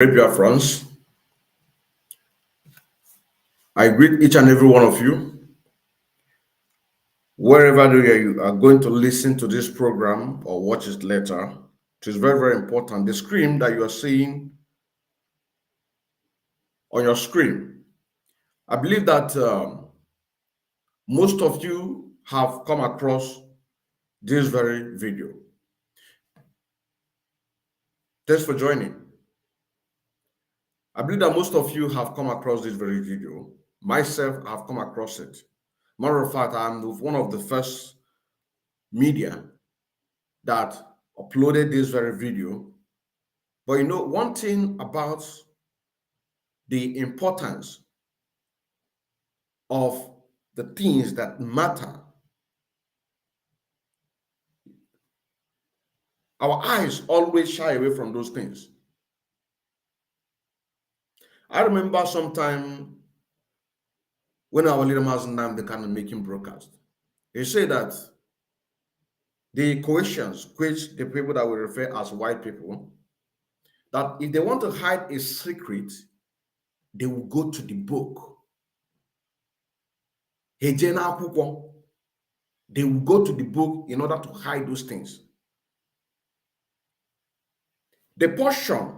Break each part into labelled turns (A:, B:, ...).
A: Arabia, France. I greet each and every one of you, wherever you are going to listen to this program or watch it later. It is very, very important. The screen that you are seeing on your screen, I believe that most of you have come across this very video. Thanks for joining. I believe that most of you have come across this very video. Myself, I have come across it. Matter of fact, I'm one of the first media that uploaded this very video. But you know, one thing about the importance of the things that matter, our eyes always shy away from those things. I remember sometime when our leader Mazen the kind of making broadcast, he said that the Croatians, which the people that we refer as white people, that if they want to hide a secret, they will go to the book. They will go to the book in order to hide those things. The portion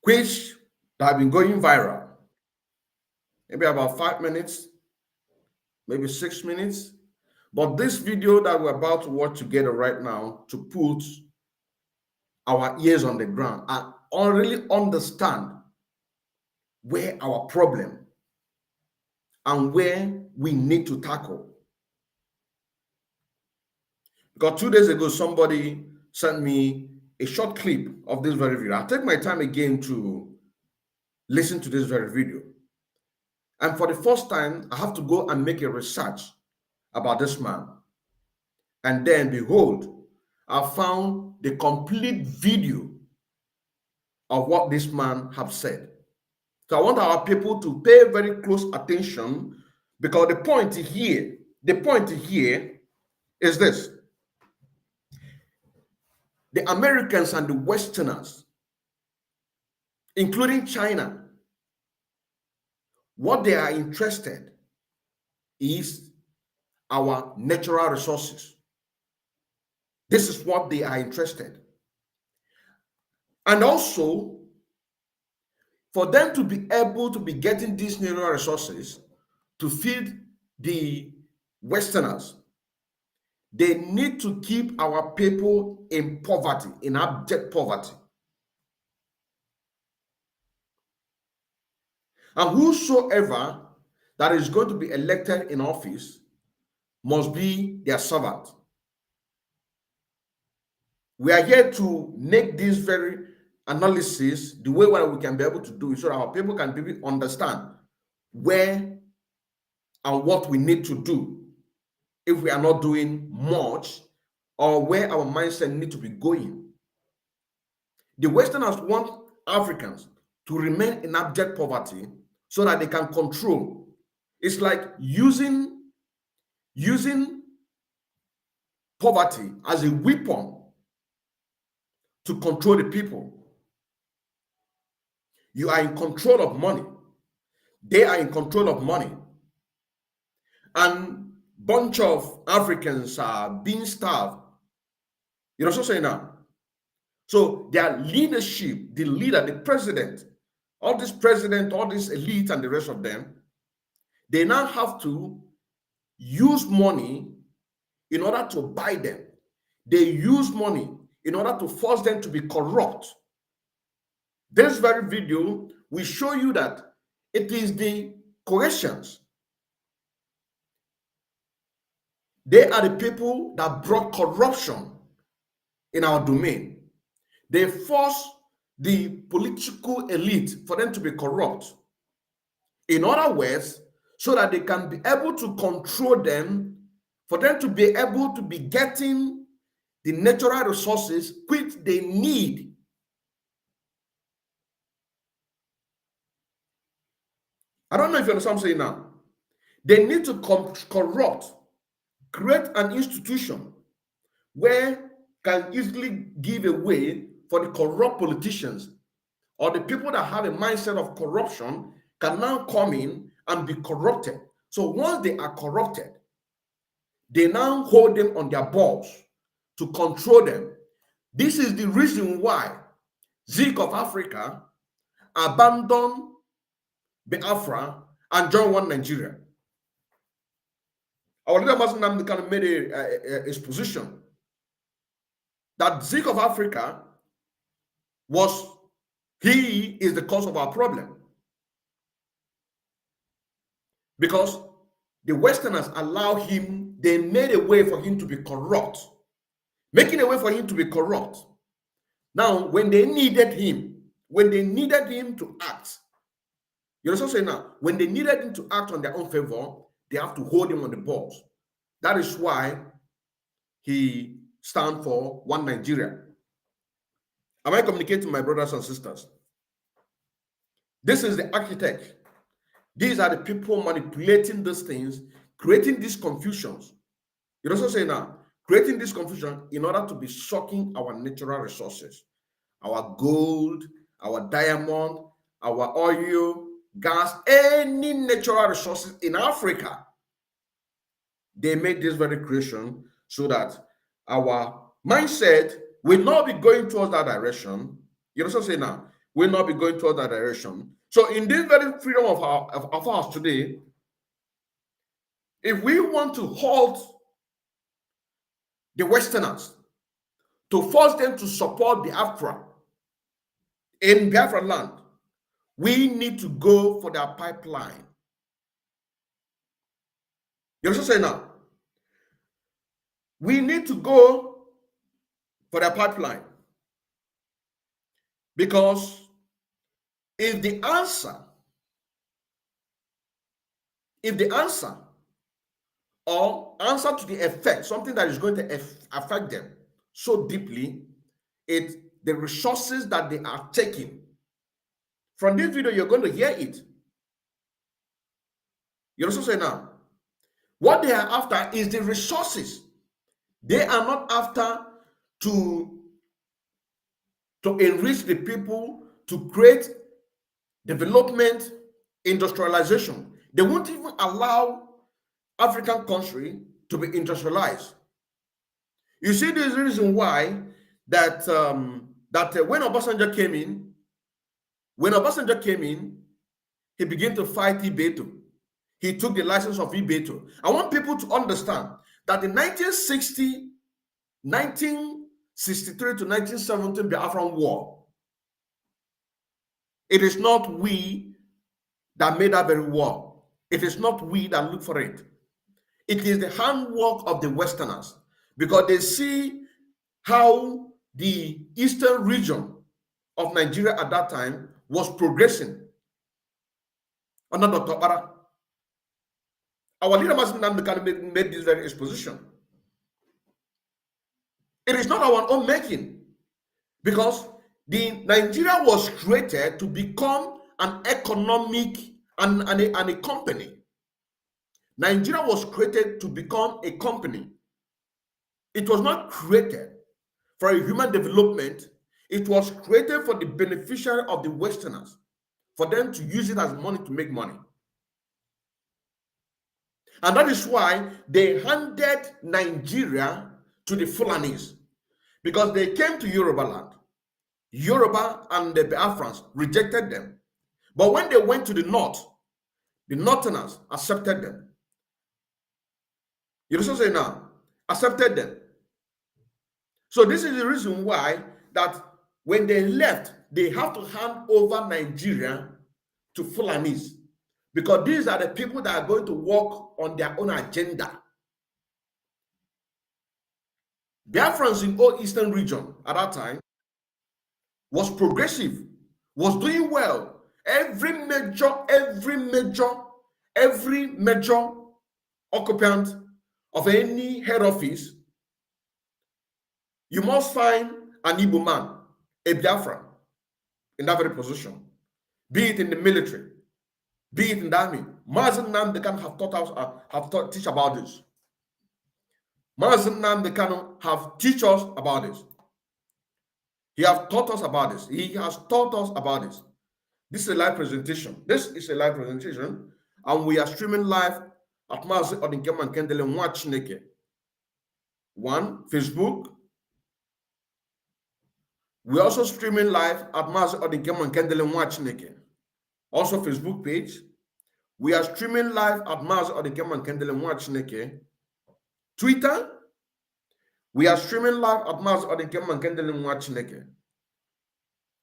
A: which have been going viral, maybe about 5 minutes, maybe 6 minutes. But this video that we're about to watch together right now to put our ears on the ground and really understand where our problem and where we need to tackle. Because 2 days ago, somebody sent me a short clip of this very video. I'll take my time again to listen to this very video. And for the first time, I have to go and make a research about this man. And then, behold, I found the complete video of what this man have said. So I want our people to pay very close attention, because the point here is this. The Americans and the Westerners, including China, what they are interested is our natural resources. This is what they are interested. And also, for them to be able to be getting these natural resources to feed the Westerners, they need to keep our people in poverty, in abject poverty. And whosoever that is going to be elected in office must be their servant. We are here to make this very analysis the way we can be able to do it, so that our people can really understand where and what we need to do if we are not doing much, or where our mindset need to be going. The Westerners want Africans to remain in abject poverty so that they can control. It's like using poverty as a weapon to control the people. You are in control of money. They are in control of money. And bunch of Africans are being starved. You know what I'm saying now? So their leadership, the leader, the president, all this elite and the rest of them, they now have to use money in order to buy them. They use money in order to force them to be corrupt. This very video will show you that it is the Croatians. They are the people that brought corruption in our domain. They force the political elite for them to be corrupt. In other words, so that they can be able to control them, for them to be able to be getting the natural resources which they need. I don't know if you understand what I'm saying now. They need to corrupt, create an institution where can easily give away for the corrupt politicians or the people that have a mindset of corruption can now come in and be corrupted. So once they are corrupted, they now hold them on their balls to control them. This is the reason why Zik of Africa abandoned Biafra and joined one Nigeria. Our leader Muslim kind of made his position that Zik of Africa he is the cause of our problem. Because the Westerners allow him, they made a way for him to be corrupt. Making a way for him to be corrupt. Now, when they needed him to act, you also say now, when they needed him to act on their own favor, they have to hold him on the balls. That is why he stands for one Nigeria. Am I communicating, my brothers and sisters? This is the architect. These are the people manipulating these things, creating these confusions. You also say now, creating this confusion in order to be sucking our natural resources, our gold, our diamond, our oil, gas, any natural resources in Africa. They made this very creation so that our mindset will not be going towards that direction. You also say now, will not be going towards that direction. So in this very freedom of ours today, if we want to halt the Westerners, to force them to support Biafra in Biafra land, we need to go for their pipeline. You also say now, we need to go for their pipeline, because if the answer or answer to the effect, something that is going to affect them so deeply, it's the resources that they are taking. From this video, you're going to hear it. You also say now, what they are after is the resources. They are not after to enrich the people, to create development, industrialization. They won't even allow African country to be industrialized. You see, there's a reason why that when Obasanjo came in, he began to fight Ibeto. He took the license of Ibeto. I want people to understand that in 1963 to 1970 Biafran War, it is not we that made that very war. It is not we that look for it. It is the handwork of the Westerners, because they see how the eastern region of Nigeria at that time was progressing under Dr. Bara. Our leader made this very exposition. It is not our own making, because the Nigeria was created to become an economic and a company. Nigeria was created to become a company. It was not created for a human development. It was created for the beneficiary of the Westerners, for them to use it as money to make money. And that is why they handed Nigeria to the Fulanis, because they came to Yoruba land. Yoruba and the Biafrans rejected them. But when they went to the north, the Northerners accepted them. You also say now, accepted them. So this is the reason why that when they left, they have to hand over Nigeria to Fulanis, because these are the people that are going to work on their own agenda. Biafrans in all eastern region at that time was progressive, was doing well. Every major occupant of any head office, you must find an Igbo man, a Biafran, in that very position, be it in the military, be it in the army. Mazen Nnamdi Kanu have teach about this. Mazen Nnamdi Kanu have teach us about this. He has taught us about this. He has taught us about this. This is a live presentation. This is a live presentation, and we are streaming live at Mazi Odinkem and Kendele Mwachineke. One, Facebook. We're also streaming live at Mazi Odinkem and Kendele Mwachineke. Also, Facebook page. We are streaming live at Mazi Odinkem and Kendele Mwachineke. Twitter. We are streaming live at Mazi Odinkem and Kendele Mwachineke.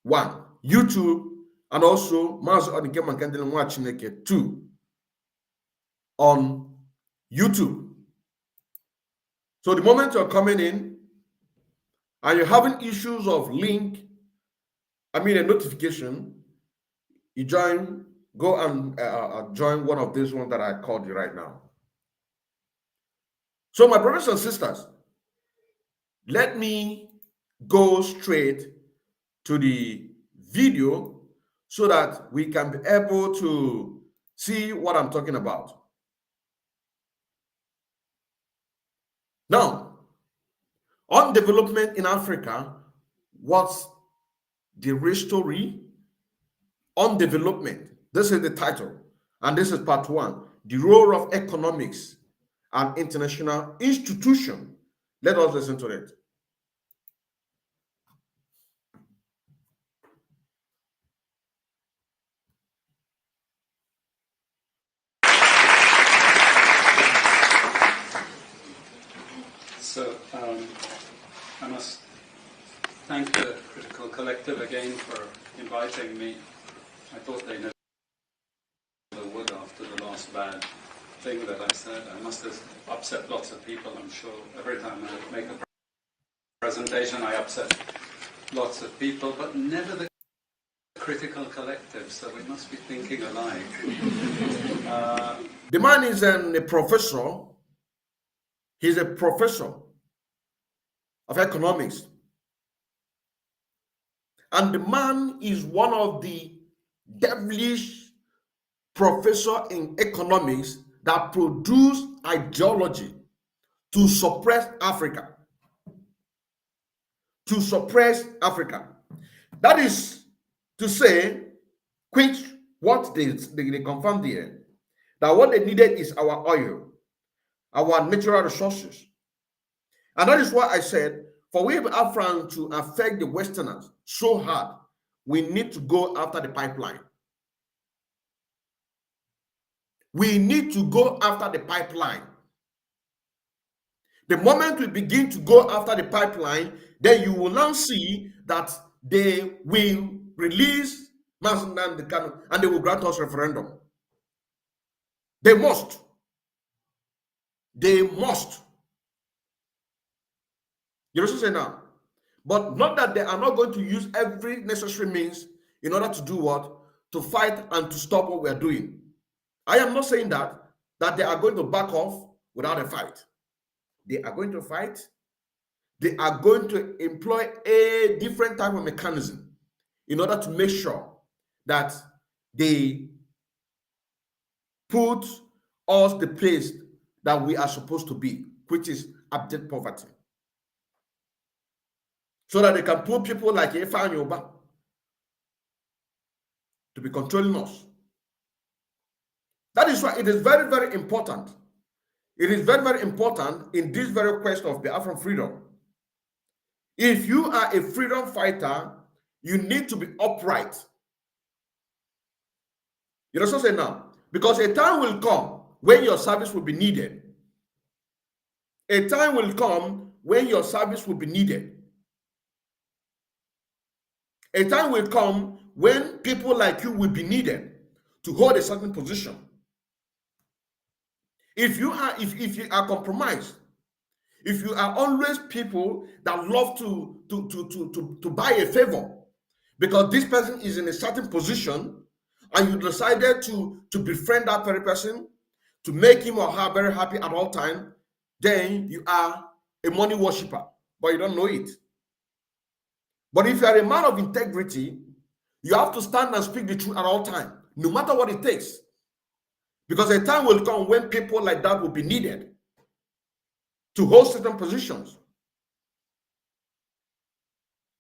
A: One, YouTube, and also Mazi Odinkem and Kendele Mwachineke. Two, on YouTube. So the moment you're coming in and you're having issues of link, a notification, you go and join one of these ones that I called you right now. So my brothers and sisters, let me go straight to the video so that we can be able to see what I'm talking about. Now, on development in Africa, what's the real story? On development, this is the title, and this is part one, the role of economics and international institution. Let us listen to it.
B: So I must thank the Critical Collective again for inviting me. I thought they never would after the last bad thing that I said. I must have upset lots of people, I'm sure. Every time I make a presentation, I upset lots of people, but never the Critical Collective, so we must be thinking alike.
A: The man is a professor. He's a professor of economics. And the man is one of the devilish professor in economics that produce ideology to suppress Africa. To suppress Africa. That is to say, which what they confirmed here, that what they needed is our oil, our natural resources. And that is why I said, for we Africans to affect the Westerners so hard, we need to go after the pipeline. We need to go after the pipeline. The moment we begin to go after the pipeline, then you will now see that they will release Mazindan Kanu and they will grant us referendum. They must. They must. You know what I'm saying now? But not that they are not going to use every necessary means in order to do what? To fight and to stop what we are doing. I am not saying that they are going to back off without a fight. They are going to fight. They are going to employ a different type of mechanism in order to make sure that they put us the place that we are supposed to be, which is abject poverty. So that they can put people like Efa and Yoba to be controlling us. That is why it is very, very important. It is very, very important in this very quest of Biafran freedom. If you are a freedom fighter, you need to be upright. You know what I'm saying now? Because a time will come when your service will be needed. A time will come when your service will be needed. A time will come when people like you will be needed to hold a certain position. If you are compromised, if you are always people that love to buy a favor because this person is in a certain position and you decided to befriend that very person, to make him or her very happy at all times, then you are a money worshiper, but you don't know it. But if you are a man of integrity, you have to stand and speak the truth at all times, no matter what it takes. Because a time will come when people like that will be needed to hold certain positions.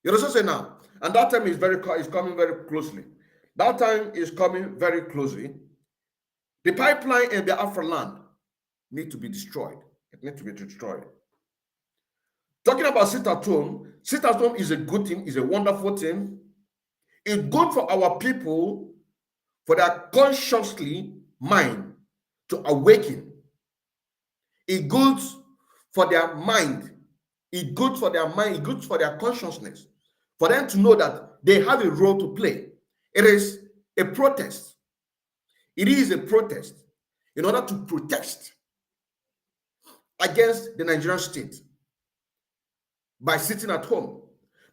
A: You understand say now? And that time is coming very closely. That time is coming very closely. The pipeline in the Afro land need to be destroyed. It needs to be destroyed. Talking about sit at home is a good thing, is a wonderful thing. It's good for our people, for their consciously mind to awaken. It's good for their mind. It's good for their mind. It's good for their consciousness. For them to know that they have a role to play. It is a protest. It is a protest in order to protest against the Nigerian state by sitting at home.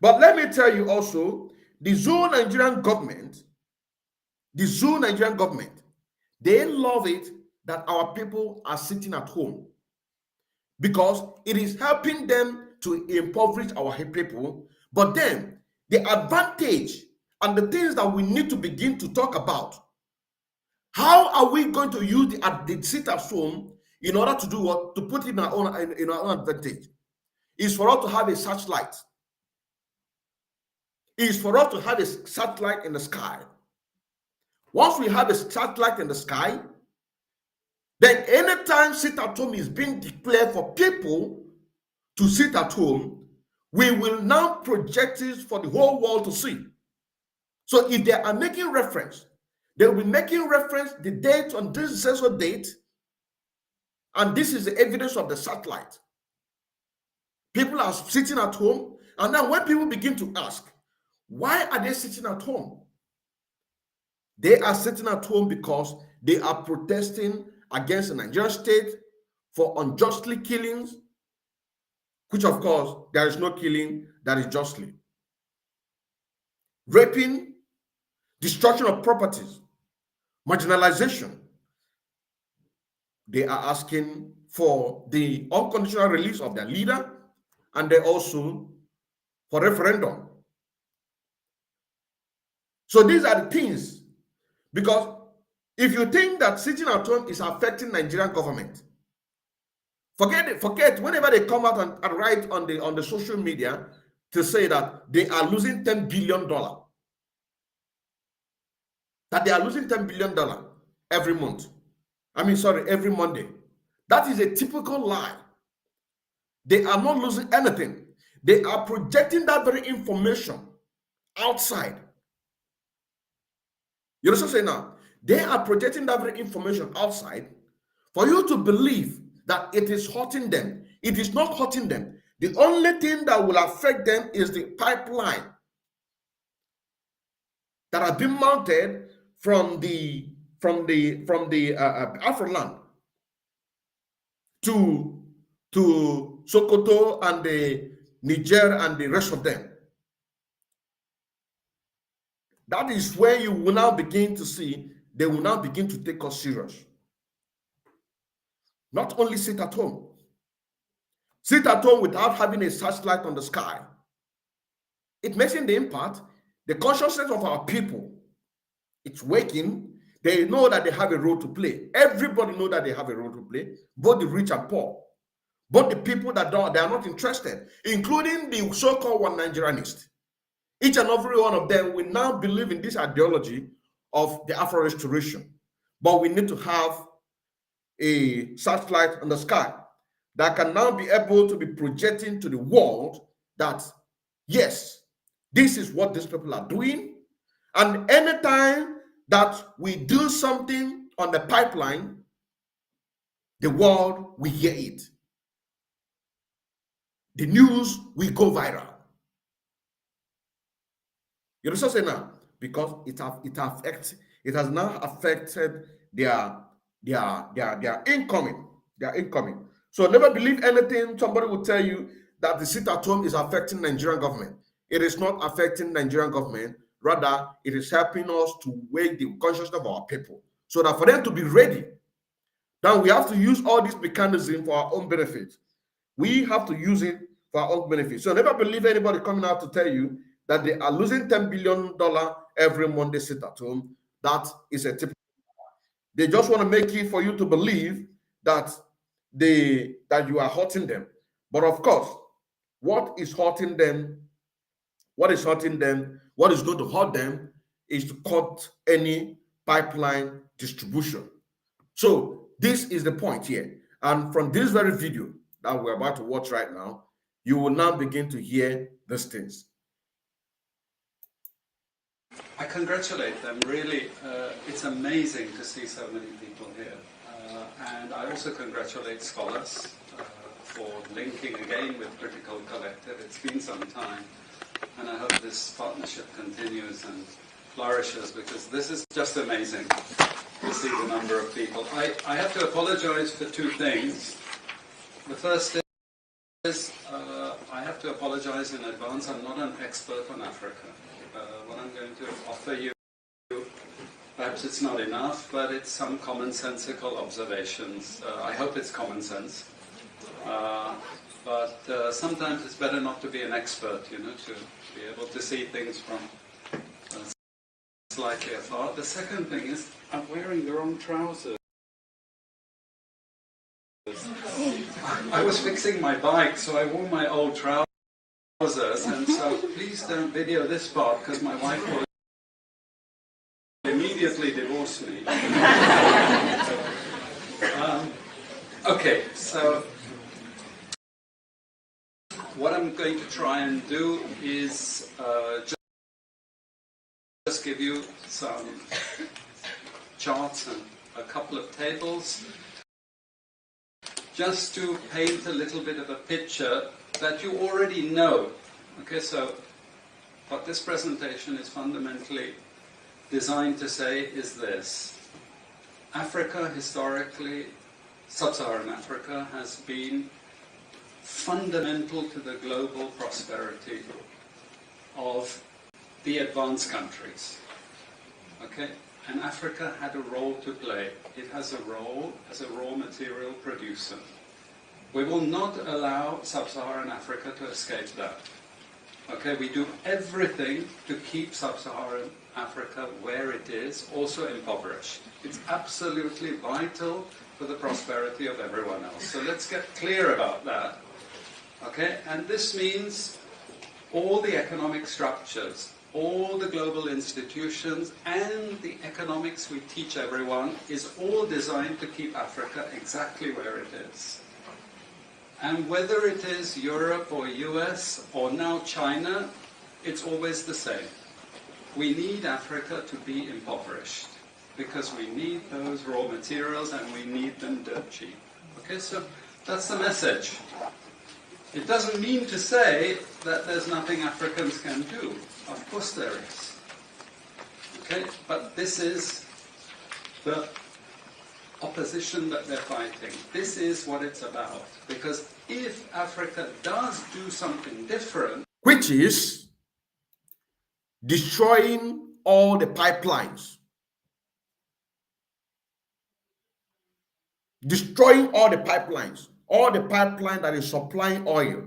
A: But let me tell you also, the Zoo Nigerian government, they love it that our people are sitting at home because it is helping them to impoverish our people. But then the advantage and the things that we need to begin to talk about, how are we going to use the sit at home in order to do what? To put in our own advantage. Is for us to have a searchlight. Is for us to have a satellite in the sky. Once we have a satellite in the sky, then anytime sit at home is being declared for people to sit at home, we will now project it for the whole world to see. So if they are making reference, they will be making reference the date on this sensor date, and this is the evidence of the satellite. People are sitting at home, and now when people begin to ask, why are they sitting at home? They are sitting at home because they are protesting against the Nigerian state for unjustly killings, which of course there is no killing that is justly. Raping, destruction of properties, marginalization. They are asking for the unconditional release of their leader, and they also for referendum. So these are the things, because if you think that sitting at home is affecting Nigerian government, forget it. Forget whenever they come out and write on the social media to say that they are losing $10 billion, that they are losing $10 billion every month. Every Monday. That is a typical lie. They are not losing anything. They are projecting that very information outside. You know what I'm saying now? They are projecting that very information outside for you to believe that it is hurting them. It is not hurting them. The only thing that will affect them is the pipeline that has been mounted from the Afro land to Sokoto and the Niger and the rest of them. That is where you will now begin to see they will now begin to take us serious. Not only sit at home. Sit at home without having a searchlight on the sky. It makes the impact, the consciousness of our people. It's waking. They know that they have a role to play. Everybody knows that they have a role to play, both the rich and poor. But the people that they are not interested, including the so-called one Nigerianists. Each and every one of them will now believe in this ideology of the Afro restoration. But we need to have a satellite in the sky that can now be able to be projecting to the world that, yes, this is what these people are doing. And anytime that we do something on the pipeline, the world will hear it. The news will go viral. You know what I'm saying now? Because it has now affected their incoming. So never believe anything somebody will tell you that the sit at home is affecting Nigerian government. It is not affecting Nigerian government. Rather, it is helping us to wake the consciousness of our people so that for them to be ready. Now we have to use all these mechanisms for our own benefit. We have to use it for our own benefit. So never believe anybody coming out to tell you that they are losing $10 billion every Monday sit at home. That is a typical. They just want to make it for you to believe that you are hurting them. But of course, what is hurting them What is hurting them, what is going to hurt them, is to cut any pipeline distribution. So this is the point here. And from this very video that we're about to watch right now, you will now begin to hear these things.
B: I congratulate them, really. It's amazing to see so many people here. And I also congratulate scholars for linking again with Critical Collective. It's been some time, and I hope this partnership continues and flourishes, because this is just amazing to see the number of people. I have to apologize for two things. The first is I have to apologize in advance. I'm not an expert on Africa. What I'm going to offer you, perhaps it's not enough, but it's some commonsensical observations. I hope it's common sense. But sometimes it's better not to be an expert, you know, to be able to see things from slightly afar. The second thing is, I'm wearing the wrong trousers. I was fixing my bike, so I wore my old trousers, and so please don't video this part, because my wife will immediately divorce me. Okay, so what I'm going to try and do is just give you some charts and a couple of tables, just to paint a little bit of a picture that you already know. Okay, so what this presentation is fundamentally designed to say is this. Africa, historically, sub-Saharan Africa, has been fundamental to the global prosperity of the advanced countries. Okay? And Africa had a role to play. It has a role as a raw material producer. We will not allow sub-Saharan Africa to escape that. Okay, we do everything to keep sub-Saharan Africa where it is, also impoverished. It's absolutely vital for the prosperity of everyone else. So let's get clear about that. Okay, and this means all the economic structures, all the global institutions, and the economics we teach everyone is all designed to keep Africa exactly where it is. And whether it is Europe or US or now China, it's always the same. We need Africa to be impoverished because we need those raw materials and we need them dirt cheap. Okay, so that's the message. It doesn't mean to say that there's nothing Africans can do. Of course there is. Okay, but this is the opposition that they're fighting. This is what it's about. Because if Africa does do something different,
A: which is destroying all the pipelines, all the pipeline that is supplying oil,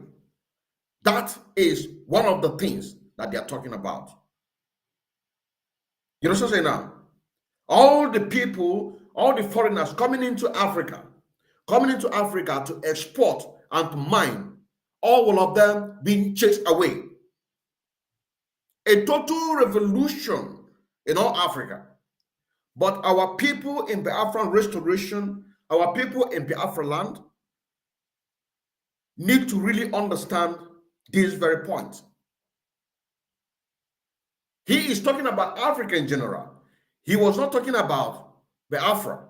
A: that is one of the things that they are talking about. You know what I'm saying now? All the people, all the foreigners coming into Africa to export and to mine, all of them being chased away. A total revolution in all Africa. But our people in Biafran restoration, our people in Biafra land, need to really understand this very point. He is talking about Africa in general. He was not talking about Biafra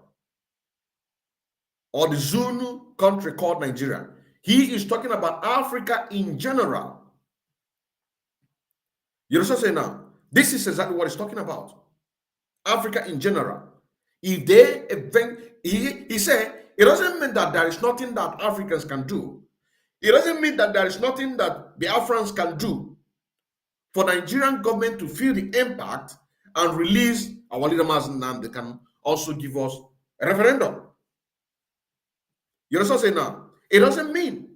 A: or the Zulu country called Nigeria. He is talking about Africa in general. You know what I'm saying now? This is exactly what he's talking about. Africa in general. If they he said, it doesn't mean that there is nothing that Africans can do. It doesn't mean that there is nothing that Biafrans can do for Nigerian government to feel the impact and release our leader Mazen. They can also give us a referendum. You know what I'm saying now? It doesn't mean.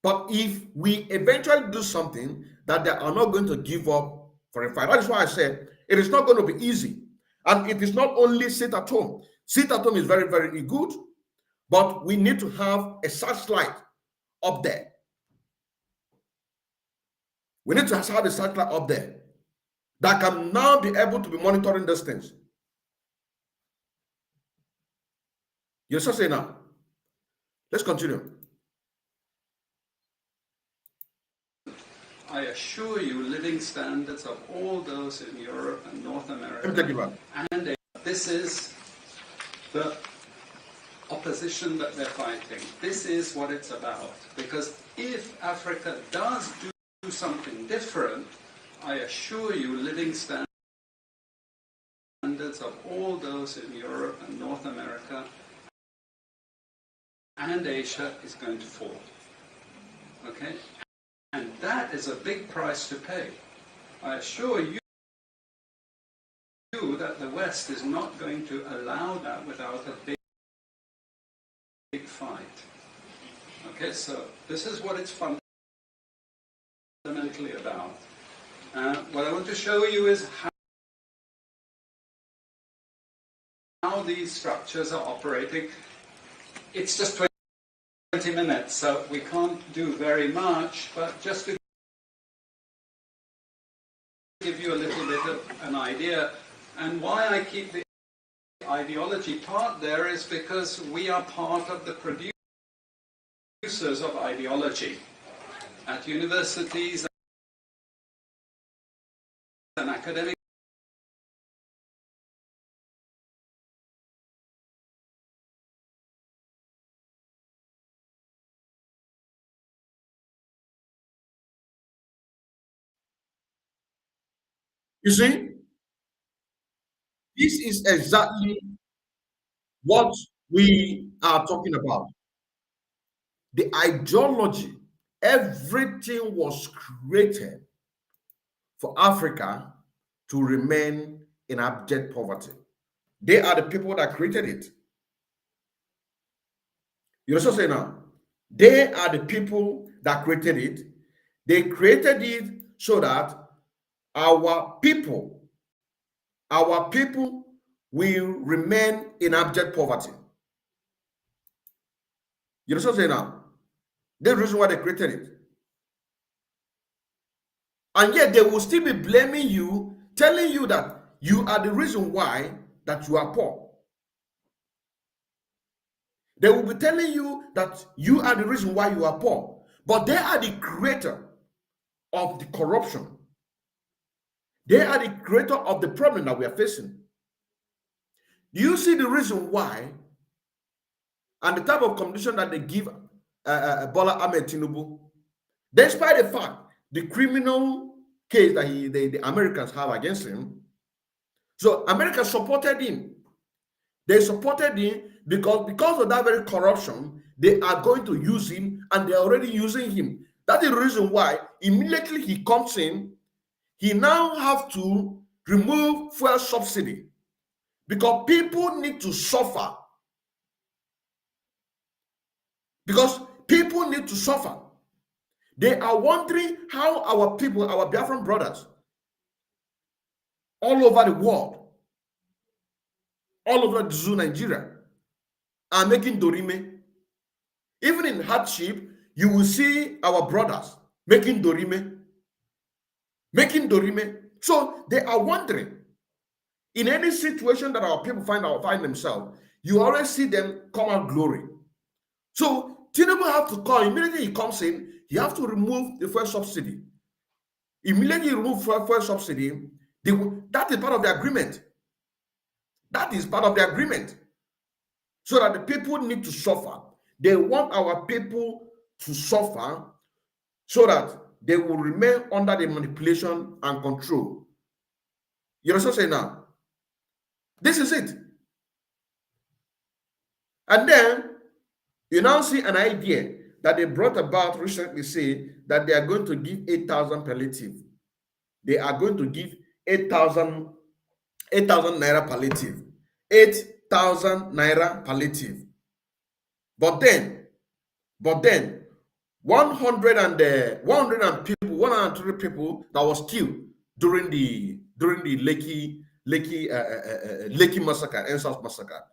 A: But if we eventually do something that they are not going to give up for a fight, that is why I said it is not going to be easy. And it is not only sit at home. Sit at home is very, very good, but we need to have a searchlight up there. We need to have a satellite up there that can now be able to be monitoring these things. You just say now. Let's continue.
B: I assure you, living standards of all those in Europe and North America.
A: Let me take you back.
B: And this is the opposition that they're fighting. This is what it's about. Because if Africa does do something different, I assure you, living standards of all those in Europe and North America and Asia is going to fall. Okay? And that is a big price to pay. I assure you that the West is not going to allow that without a big fight. Okay, so this is what it's fundamentally about. What I want to show you is how these structures are operating. It's just 20 minutes, so we can't do very much, but just to give you a little bit of an idea. And why I keep the ideology part there is because we are part of the producers of ideology at universities and academic
A: You see, this is exactly what we are talking about. The ideology, everything was created for Africa to remain in abject poverty. They are the people that created it. You also say now, they are the people that created it. They created it so that our people will remain in abject poverty. You also say now, the reason why they created it. And yet they will still be blaming you, telling you that you are the reason why that you are poor. They will be telling you that you are the reason why you are poor. But they are the creator of the corruption. They are the creator of the problem that we are facing. Do you see the reason why and the type of condition that they give Bola Ahmed Tinubu, despite the fact the criminal case that the Americans have against him? So America supported him. They supported him because of that very corruption, they are going to use him, and they're already using him. That is the reason why immediately he comes in, he now have to remove fuel subsidy because people need to suffer. Because people need to suffer. They are wondering how our people, our Biafran brothers, all over the world, all over the zoo, Nigeria, are making dorime. Even in hardship, you will see our brothers making dorime. Making dorime. So they are wondering, in any situation that our people find themselves, you always see them come out glory. So Tinubu have to call, immediately he comes in, he have to remove the fuel subsidy. Immediately you remove fuel subsidy, that is part of the agreement. That is part of the agreement. So that the people need to suffer. They want our people to suffer so that they will remain under the manipulation and control. You also say now, this is it. And then you now see an idea that they brought about recently, say that they are going to give 8,000 palliative. They are going to give 8,000 naira palliative. 8,000 naira palliative. But then 103 people that was killed during the Lekki massacre, Ensas massacre.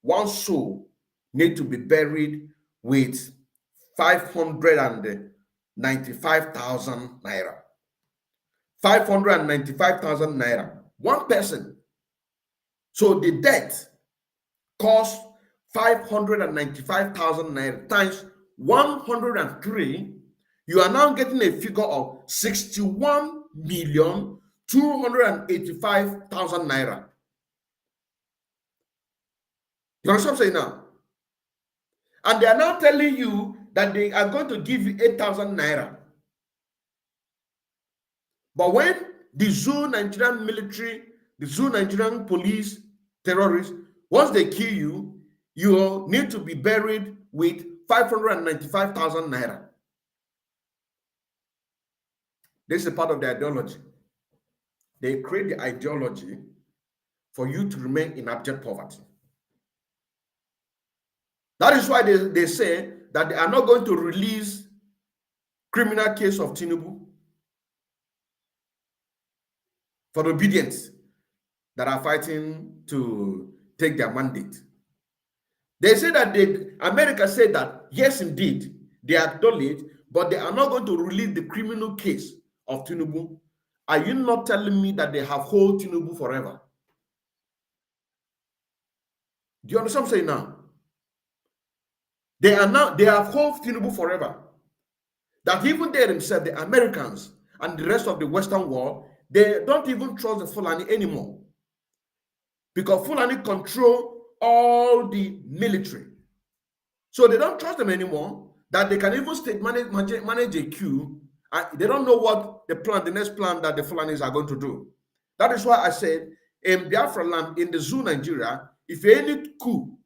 A: One soul need to be buried with 500 595,000 naira. 595,000 naira. One person. So the debt cost 595,000 naira times 103. You are now getting a figure of 61,285,000 naira. You understand what I'm saying now? And they are now telling you that they are going to give you 8,000 naira. But when the Zoo Nigerian military, the Zoo Nigerian police, terrorists, once they kill you, you need to be buried with 595,000 naira. This is a part of the ideology. They create the ideology for you to remain in abject poverty. That is why they say that they are not going to release criminal case of Tinubu for the obedience that are fighting to take their mandate. They say that America said that, yes, indeed, they acknowledge, but they are not going to release the criminal case of Tinubu. Are you not telling me that they have hold Tinubu forever? Do you understand what I'm saying now? They have hold Tinubu forever. That even they themselves, the Americans and the rest of the Western world, they don't even trust the Fulani anymore. Because Fulani control all the military. So they don't trust them anymore, that they can even manage a coup. They don't know what the next plan that the Fulanis are going to do. That is why I said, in Biafra land, in the Zoo Nigeria, if any coup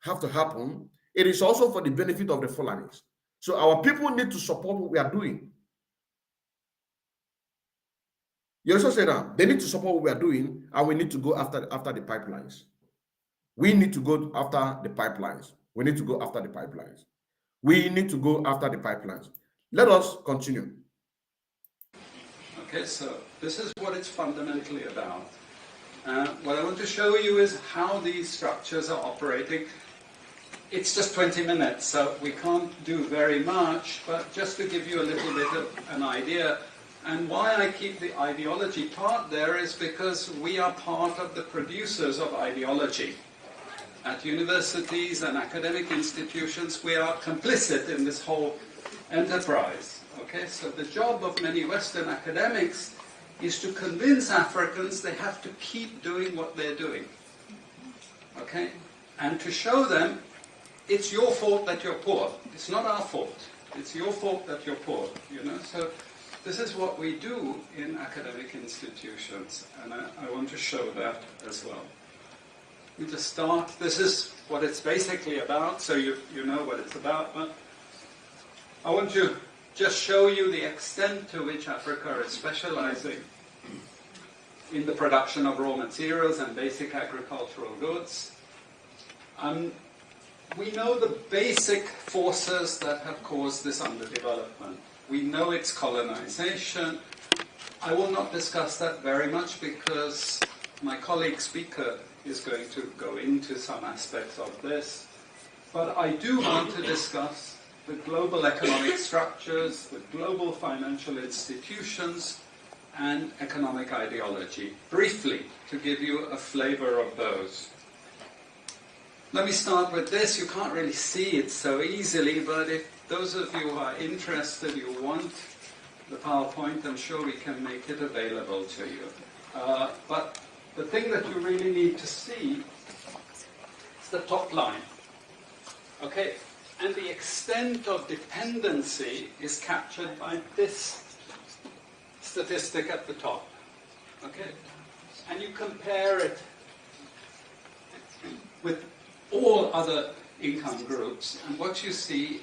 A: have to happen, it is also for the benefit of the Fulanis. So our people need to support what we are doing. You also say that they need to support what we are doing, and we need to go after the pipelines. We need to go after the pipelines. We need to go after the pipelines. We need to go after the pipelines. Let us continue.
B: Okay, so this is what it's fundamentally about. What I want to show you is how these structures are operating. It's just 20 minutes, so we can't do very much, but just to give you a little bit of an idea. And why I keep the ideology part there is because we are part of the producers of ideology. At universities and academic institutions, we are complicit in this whole enterprise. Okay, so the job of many Western academics is to convince Africans they have to keep doing what they're doing. Okay, and to show them it's your fault that you're poor. It's not our fault. It's your fault that you're poor. You know, so this is what we do in academic institutions, and I want to show that as well. We just start. This is what it's basically about, so you know what it's about. But I want to just show you the extent to which Africa is specializing in the production of raw materials and basic agricultural goods. We know the basic forces that have caused this underdevelopment. We know it's colonization. I will not discuss that very much because my colleague speaker is going to go into some aspects of this. But I do want to discuss the global economic structures, the global financial institutions, and economic ideology, briefly, to give you a flavor of those. Let me start with this. You can't really see it so easily, but if those of you who are interested, you want the PowerPoint, I'm sure we can make it available to you. But the thing that you really need to see is the top line. Okay? And the extent of dependency is captured by this statistic at the top. Okay? And you compare it with all other income groups, and what you see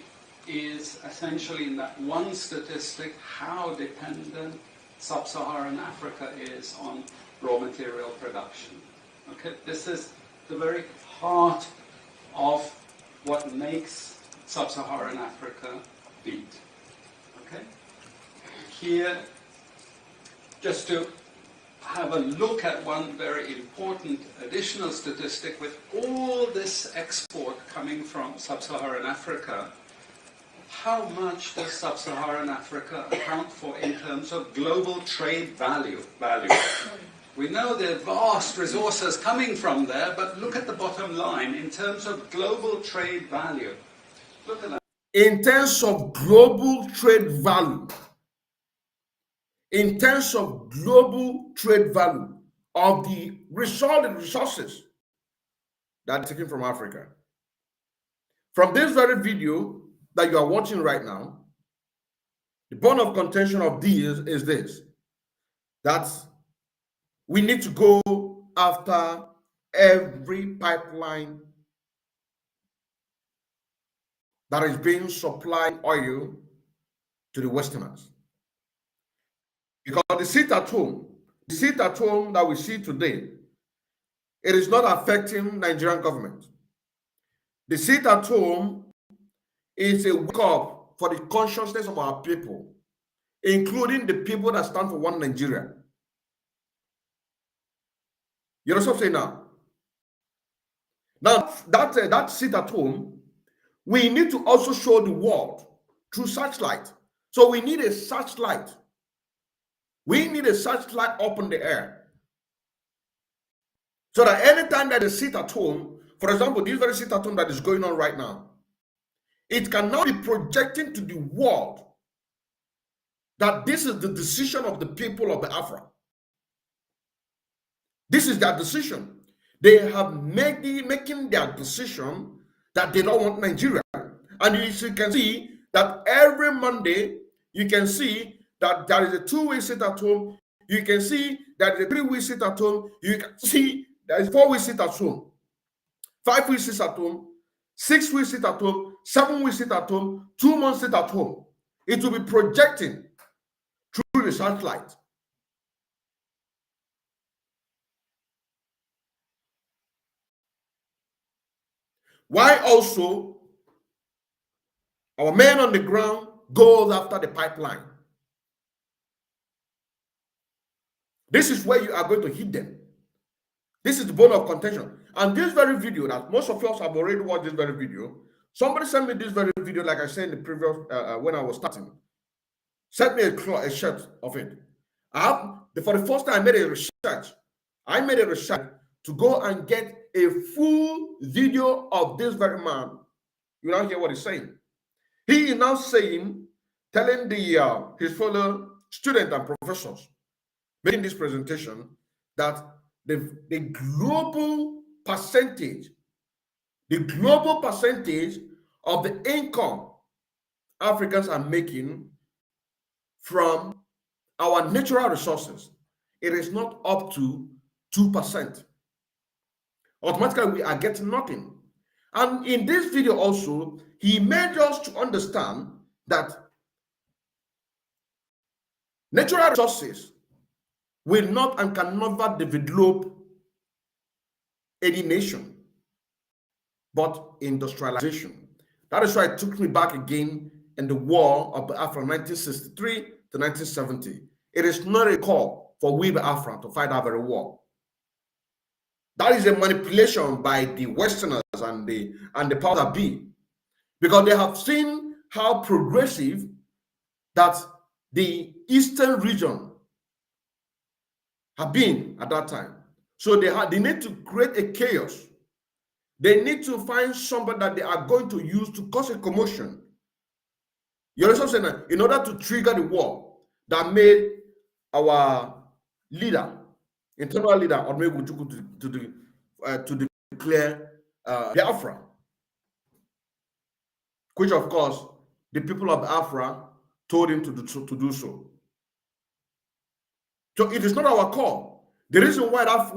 B: is essentially in that one statistic how dependent sub-Saharan Africa is on raw material production. Okay, this is the very heart of what makes sub-Saharan Africa beat. Okay, here, just to have a look at one very important additional statistic. With all this export coming from sub-Saharan Africa, how much does sub-Saharan Africa account for in terms of global trade value? We know there are vast resources coming from there, but look at the bottom line in terms of global trade value. Look at that.
A: In terms of global trade value, in terms of global trade value of the resources that are taken from Africa. From this very video that you are watching right now, the bone of contention of these is this, that we need to go after every pipeline that is being supplying oil to the Westerners. Because the seat at home that we see today, it is not affecting Nigerian government. The seat at home is a wake up for the consciousness of our people, including the people that stand for one Nigeria. You know what I'm saying now? Now, that seat at home, we need to also show the world through searchlight. So we need a searchlight. We need a searchlight up in the air. So that anytime that is sit at home, for example, this very sit at home that is going on right now, it can now be projecting to the world that this is the decision of the people of Biafra. This is their decision. They have making their decision that they don't want Nigeria. And you can see that every Monday, you can see that there is a 2-way sit at home. You can see that the 3-way sit at home. You can see there is 4-way sit at home, 5-way sit at home, 6-way sit at home, 7-way sit at home, 2-month sit at home. It will be projecting through the satellite. Why also our men on the ground goes after the pipeline? This is where you are going to hit them. This is the bone of contention. And this very video that most of us have already watched, this very video. Somebody sent me this very video, like I said in the previous, when I was starting. Sent me a shirt of it. For the first time, I made a research to go and get a full video of this very man. You now hear what he's saying. He is now saying, telling his fellow students and professors making this presentation that the global percentage of the income Africans are making from our natural resources, it is not up to 2%. Automatically, we are getting nothing. And in this video also, he made us to understand that natural resources will not and can never develop any nation, but industrialization. That is why it took me back again in the war of Biafra 1963 to 1970. It is not a call for we Biafra to fight that very war. That is a manipulation by the Westerners and the powers that be, because they have seen how progressive that the Eastern region have been at that time. So they need to create a chaos. They need to find somebody that they are going to use to cause a commotion. You understand what I'm saying? In order to trigger the war that made our leader, internal leader, to declare Biafra, which of course the people of Biafra told him to do so. So it is not our call. The reason why that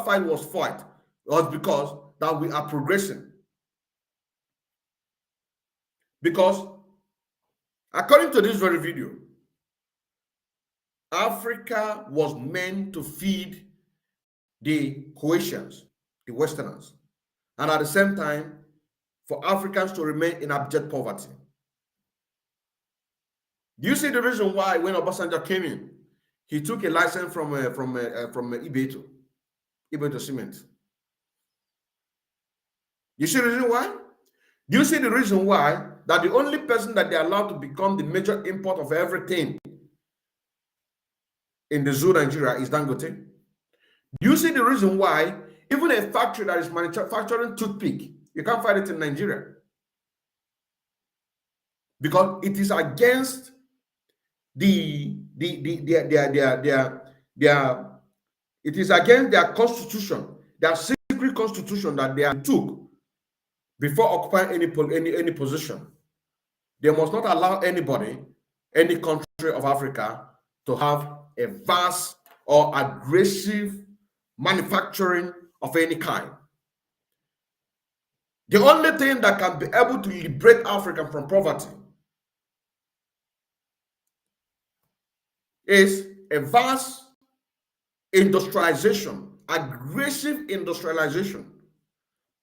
A: fight was fought was because that we are progressing. Because according to this very video, Africa was meant to feed the Croatians, the Westerners, and at the same time, for Africans to remain in abject poverty. Do you see the reason why when Obasanjo came in, he took a license from Ibeto Cement? You see the reason why? Do you see the reason why that the only person that they're allowed to become the major import of everything in the zoo Nigeria is Dangote? Do you see the reason why even a factory that is manufacturing toothpick, you can't find it in Nigeria? Because it is against it is against their constitution, their secret constitution that they took before occupying any position. They must not allow anybody, any country of Africa, to have a vast or aggressive manufacturing of any kind. The only thing that can be able to liberate Africa from poverty is a vast industrialization, aggressive industrialization,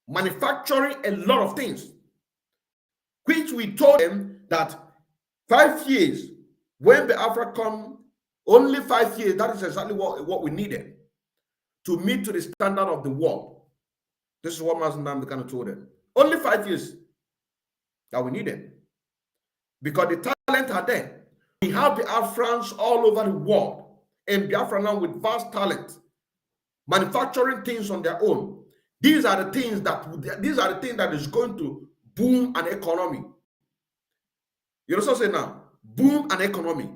A: manufacturing a lot of things, which we told them that 5 years, when the Africa come, only 5 years, that is exactly what we needed to meet to the standard of the world. This is what Mazen Namdekano told them. Only 5 years that we needed. Because the talent are there. We have the Afrans all over the world, and Biafra now with vast talent, manufacturing things on their own. These are the things that is going to boom an economy. You know what I'm saying now? Boom an economy.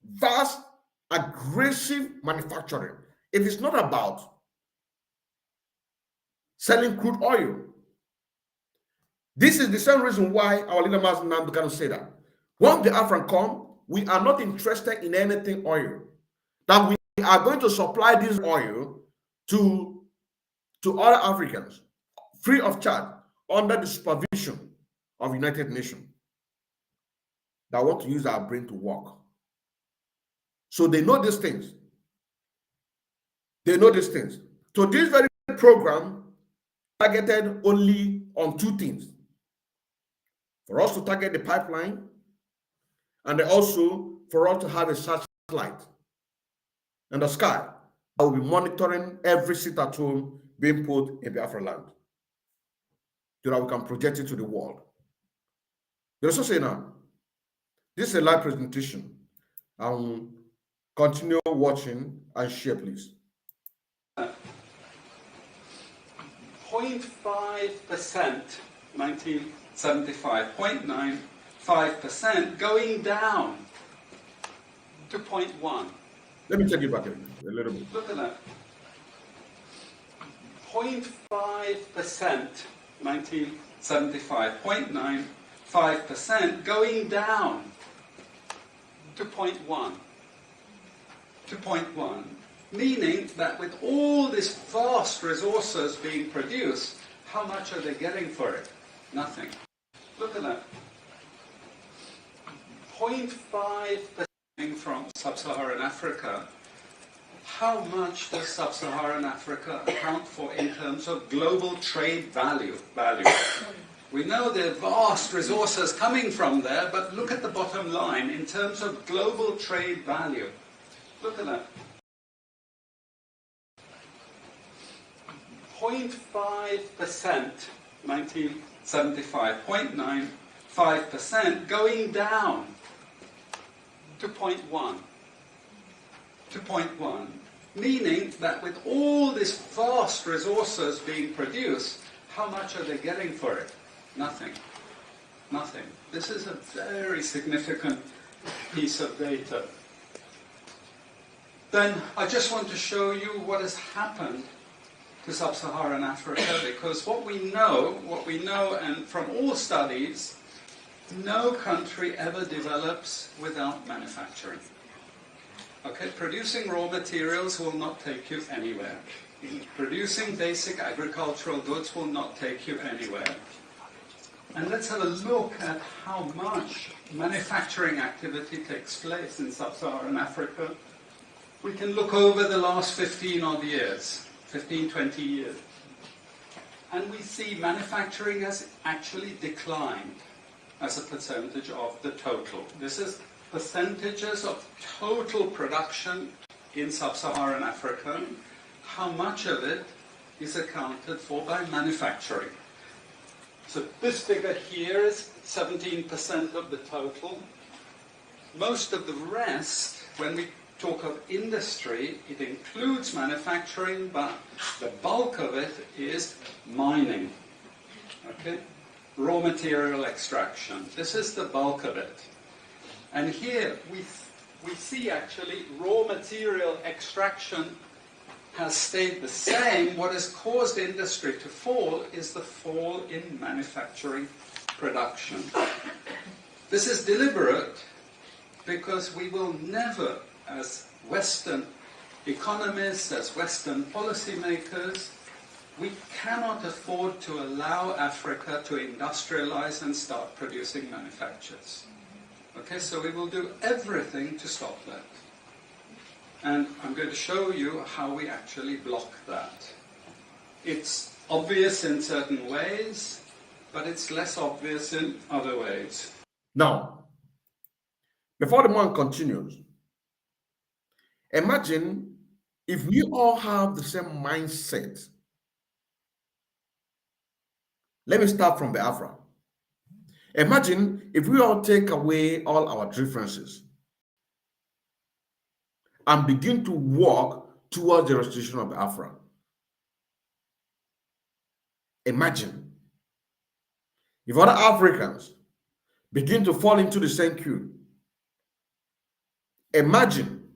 A: Vast, aggressive manufacturing. It is not about selling crude oil. This is the same reason why our leader Mazen Namdekano say that when the Afran come, we are not interested in anything oil. That we are going to supply this oil to other Africans free of charge under the supervision of United Nations that want to use our brain to work. So they know these things. They know these things. So this very program targeted only on two things. For us to target the pipeline, and also for us to have a satellite in the sky that will be monitoring every sit at home being put in Biafra land, so that we can project it to the world. They also say now, this is a live presentation. Continue watching and share, please.
B: 0.5%, 1975, 0.95% going down to 0.1.
A: Let me take you back a little bit.
B: Look at that. 0.5%, 1975, 0.95% going down to 0.1. To 0.1. Meaning that with all these vast resources being produced, how much are they getting for it? Nothing. Look at that. 0.5% from sub-Saharan Africa. How much does sub-Saharan Africa account for in terms of global trade value? We know there are vast resources coming from there, but look at the bottom line in terms of global trade value. Look at that. 0.5%, 1975, 0.95% going down to 0.1. To 0.1. Meaning that with all these vast resources being produced, how much are they getting for it? Nothing. Nothing. This is a very significant piece of data. Then I just want to show you what has happened to sub-Saharan Africa, because what we know, and from all studies, no country ever develops without manufacturing. Okay, producing raw materials will not take you anywhere. Producing basic agricultural goods will not take you anywhere. And let's have a look at how much manufacturing activity takes place in sub-Saharan Africa. We can look over the last 15 odd years, 15, 20 years. And we see manufacturing has actually declined as a percentage of the total. This is percentages of total production in sub-Saharan Africa. How much of it is accounted for by manufacturing? So this figure here is 17% of the total. Most of the rest, when we talk of industry, it includes manufacturing, but the bulk of it is mining. Okay? Raw material extraction. This is the bulk of it. And here we see actually raw material extraction has stayed the same. What has caused industry to fall is the fall in manufacturing production. This is deliberate because we will never, as Western economists, as Western policymakers, we cannot afford to allow Africa to industrialize and start producing manufactures. Okay, so we will do everything to stop that. And I'm going to show you how we actually block that. It's obvious in certain ways, but it's less obvious in other ways.
A: Now, before the man continues, imagine if we all have the same mindset. Let me start from Biafra. Imagine if we all take away all our differences and begin to walk towards the restoration of Biafra. Imagine if other Africans begin to fall into the same queue. Imagine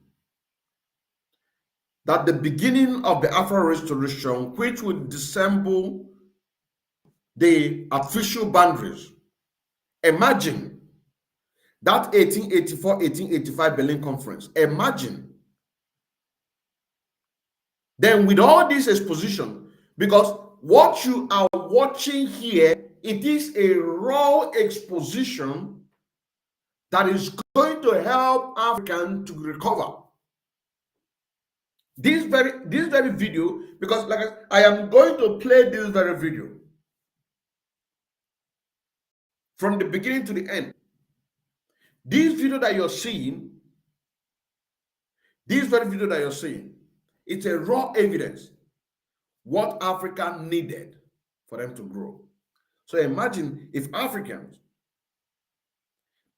A: that the beginning of the Biafra restoration, which would dissemble the official boundaries. Imagine that 1884-1885 Berlin Conference. Imagine. Then with all this exposition, because what you are watching here, it is a raw exposition that is going to help Africans to recover. This very video, because like I am going to play this very video from the beginning to the end. This video that you're seeing, it's a raw evidence what Africa needed for them to grow. So imagine if Africans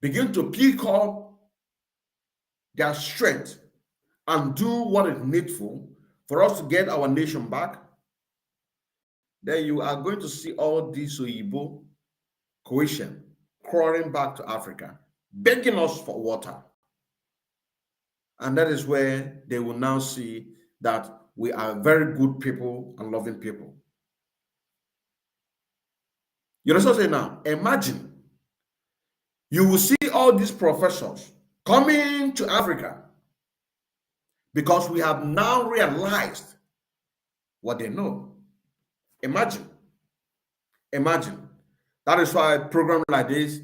A: begin to pick up their strength and do what is needful for us to get our nation back, then you are going to see all this Oyibo cohesion crawling back to Africa, begging us for water. And that is where they will now see that we are very good people and loving people. You know what I'm saying now? Imagine you will see all these professors coming to Africa because we have now realized what they know. Imagine. That is why programs like this,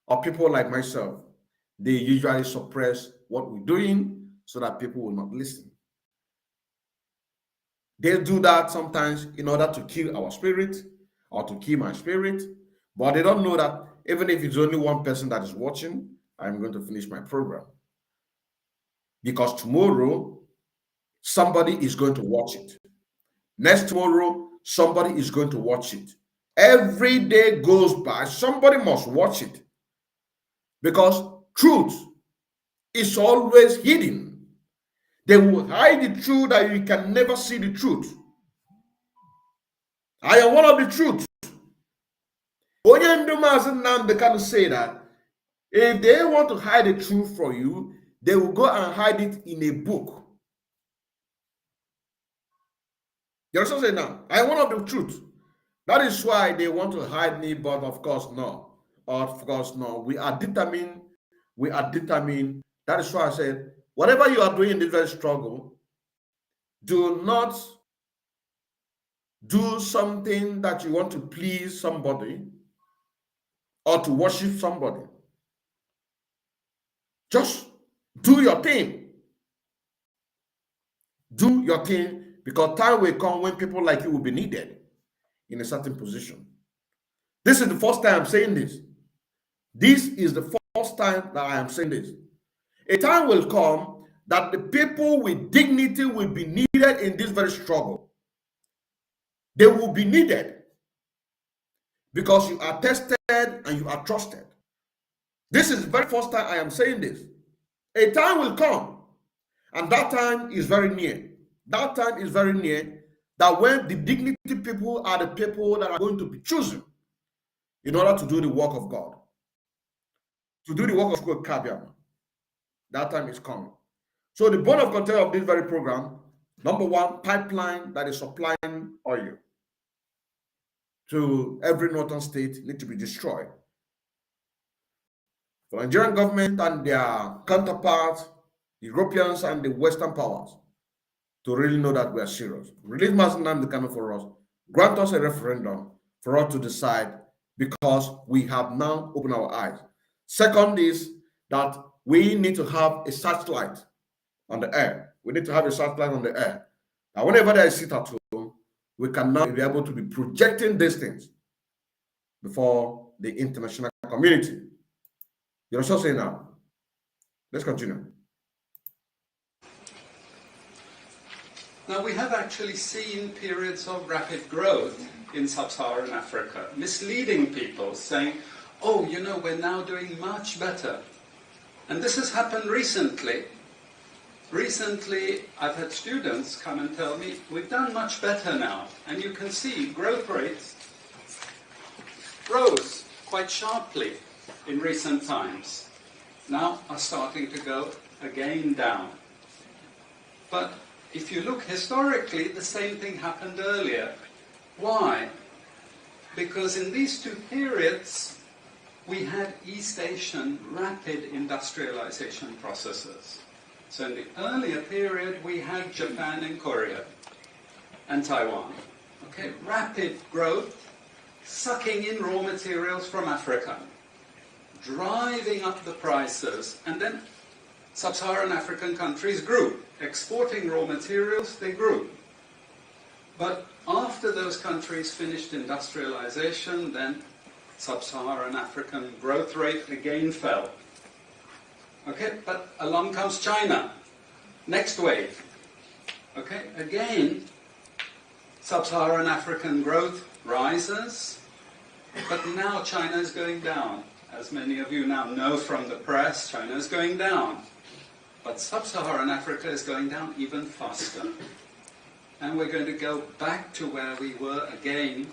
A: or people like myself, they usually suppress what we're doing so that people will not listen. They do that sometimes in order to kill our spirit or to kill my spirit, but they don't know that even if it's only one person that is watching, I'm going to finish my program. Because tomorrow, somebody is going to watch it. Next tomorrow, somebody is going to watch it. Every day goes by, somebody must watch it. Because truth is always hidden. They will hide the truth that you can never see the truth. I am one of the truth. They can say that if they want to hide the truth from you, they will go and hide it in a book. You understand what I'm saying now? I am one of the truth. That is why they want to hide me, but of course, no. Of course, no. We are determined. That is why I said, whatever you are doing in this very struggle, do not do something that you want to please somebody or to worship somebody. Just do your thing. Do your thing, because time will come when people like you will be needed in a certain position. This is the first time I'm saying this. This is the first time that I am saying this. A time will come that the people with dignity will be needed in this very struggle. They will be needed because you are tested and you are trusted. This is the very first time I am saying this. A time will come, and that time is very near. That time is very near, that when the dignity people are the people that are going to be chosen in order to do the work of God, to do the work of God. That time is coming. So the bone of contention of this very program, number one, pipeline that is supplying oil to every northern state need to be destroyed. The Nigerian government and their counterparts, Europeans and the Western powers, to really know that we are serious. Release Mazen Nnamdi Kanu for us. Grant us a referendum for us to decide, because we have now opened our eyes. Second is that we need to have a searchlight on the air. We need to have a searchlight on the air. And whenever there is sit at home, we can now be able to be projecting these things before the international community. You're also saying now. Let's continue.
B: Now, we have actually seen periods of rapid growth in sub-Saharan Africa, misleading people, saying, oh, you know, we're now doing much better. And this has happened recently. Recently, I've had students come and tell me, we've done much better now. And you can see growth rates rose quite sharply in recent times. Now are starting to go again down. But if you look historically, the same thing happened earlier. Why? Because in these two periods, we had East Asian rapid industrialization processes. So in the earlier period, we had Japan and Korea and Taiwan. Okay, rapid growth, sucking in raw materials from Africa, driving up the prices, and then sub-Saharan African countries grew. Exporting raw materials, they grew. But after those countries finished industrialization, then sub-Saharan African growth rate again fell. Okay, but along comes China. Next wave. Okay, again, sub-Saharan African growth rises, but now China is going down. As many of you now know from the press, China is going down. But sub-Saharan Africa is going down even faster. And we're going to go back to where we were again,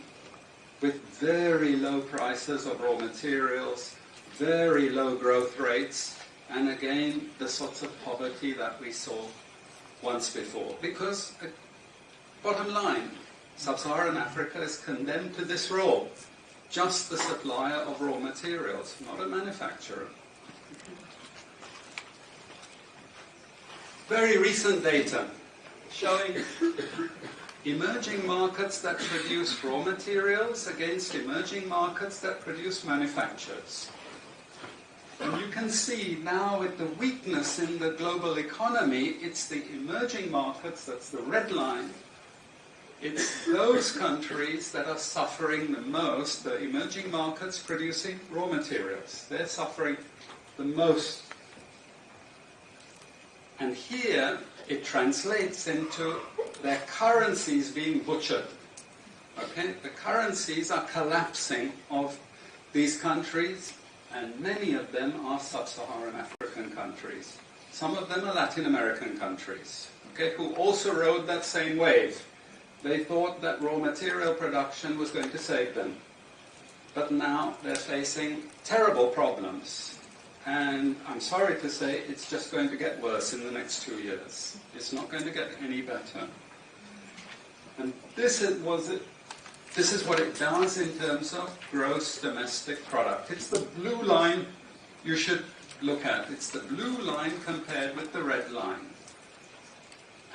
B: with very low prices of raw materials, very low growth rates, and again, the sorts of poverty that we saw once before. Because, bottom line, sub-Saharan Africa is condemned to this role. Just the supplier of raw materials, not a manufacturer. Very recent data showing emerging markets that produce raw materials against emerging markets that produce manufactures. And you can see now with the weakness in the global economy, it's the emerging markets, that's the red line, it's those countries that are suffering the most, the emerging markets producing raw materials. They're suffering the most. And here it translates into their currencies being butchered. Okay? The currencies are collapsing of these countries, and many of them are sub-Saharan African countries. Some of them are Latin American countries, okay, who also rode that same wave. They thought that raw material production was going to save them. But now they're facing terrible problems. And I'm sorry to say, it's just going to get worse in the next 2 years. It's not going to get any better. And this is what it does in terms of gross domestic product. It's the blue line you should look at. It's the blue line compared with the red line.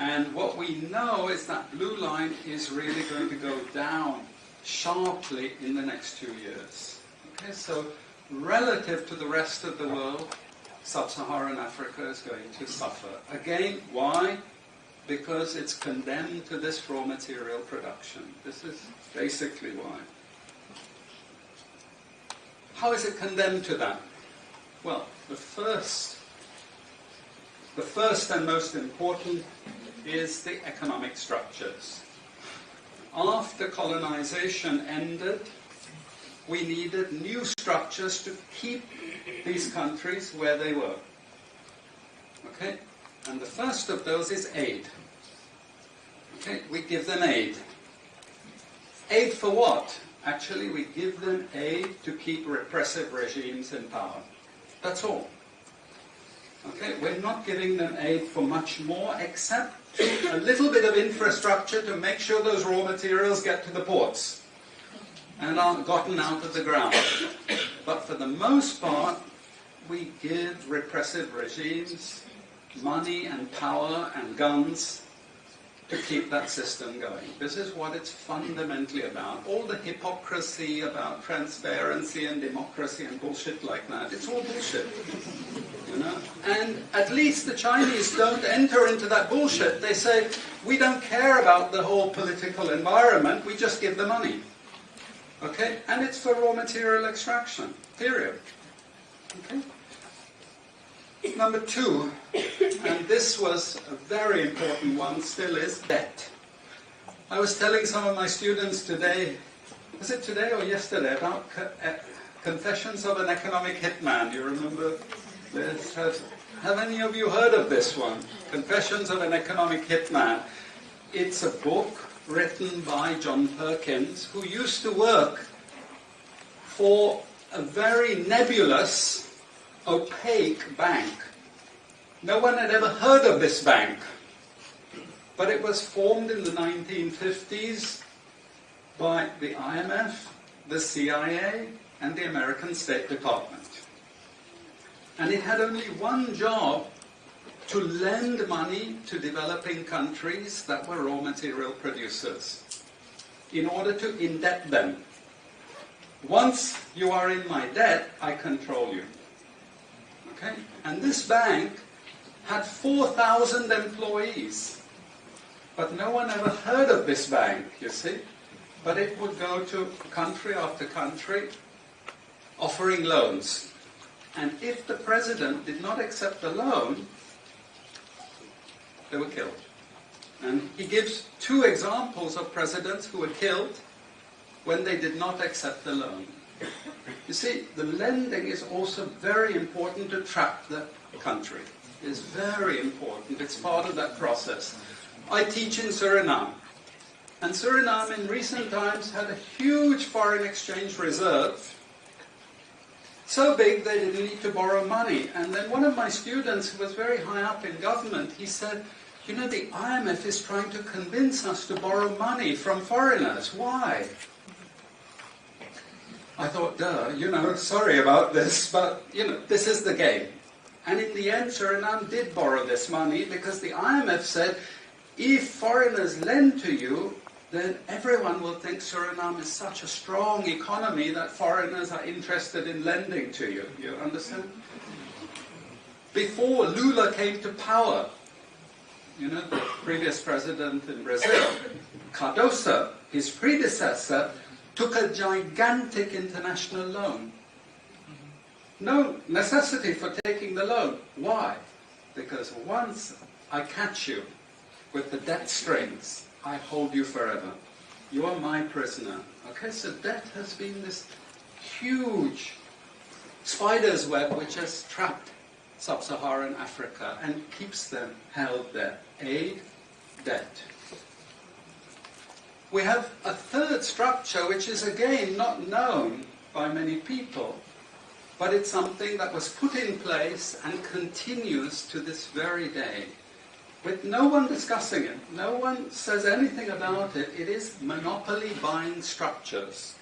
B: And what we know is that blue line is really going to go down sharply in the next 2 years. Okay, so relative to the rest of the world, sub-Saharan Africa is going to suffer. Again, why? Because it's condemned to this raw material production. This is basically why. How is it condemned to that? Well, the first and most important is the economic structures. After colonization ended, we needed new structures to keep these countries where they were. Okay? And the first of those is aid. Okay? We give them aid. Aid for what? Actually, we give them aid to keep repressive regimes in power. That's all. Okay? We're not giving them aid for much more, except a little bit of infrastructure to make sure those raw materials get to the ports and are gotten out of the ground. But for the most part, we give repressive regimes money and power and guns to keep that system going. This is what it's fundamentally about. All the hypocrisy about transparency and democracy and bullshit like that, it's all bullshit. You know? And at least the Chinese don't enter into that bullshit. They say, we don't care about the whole political environment, we just give the money. Okay? And it's for raw material extraction, period. Okay? Number two, and this was a very important one, still is debt. I was telling some of my students today, was it today or yesterday, about Confessions of an Economic Hitman. You remember this? Have any of you heard of this one? Confessions of an Economic Hitman. It's a book written by John Perkins, who used to work for a very nebulous, opaque bank. No one had ever heard of this bank, but it was formed in the 1950s by the IMF, the CIA, and the American State Department. And it had only one job: to lend money to developing countries that were raw material producers in order to indebt them. Once you are in my debt, I control you. Okay? And this bank had 4,000 employees. But no one ever heard of this bank, you see. But it would go to country after country offering loans. And if the president did not accept the loan, they were killed. And he gives two examples of presidents who were killed when they did not accept the loan. You see, the lending is also very important to trap the country. It's very important. It's part of that process. I teach in Suriname. And Suriname in recent times had a huge foreign exchange reserve. So big they didn't need to borrow money. And then one of my students, who was very high up in government, he said, you know, the IMF is trying to convince us to borrow money from foreigners. Why? I thought, duh, you know, sorry about this, but, you know, this is the game. And in the end, Suriname did borrow this money because the IMF said, if foreigners lend to you, then everyone will think Suriname is such a strong economy that foreigners are interested in lending to you. You understand? Before Lula came to power, you know, the previous president in Brazil, Cardoso, his predecessor, took a gigantic international loan. No necessity for taking the loan. Why? Because once I catch you with the debt strings, I hold you forever. You are my prisoner. Okay, so debt has been this huge spider's web which has trapped sub-Saharan Africa and keeps them held there. Aid, debt. We have a third structure which is again not known by many people, but it's something that was put in place and continues to this very day, with no one discussing it. No one says anything about it. It is monopoly buying structures.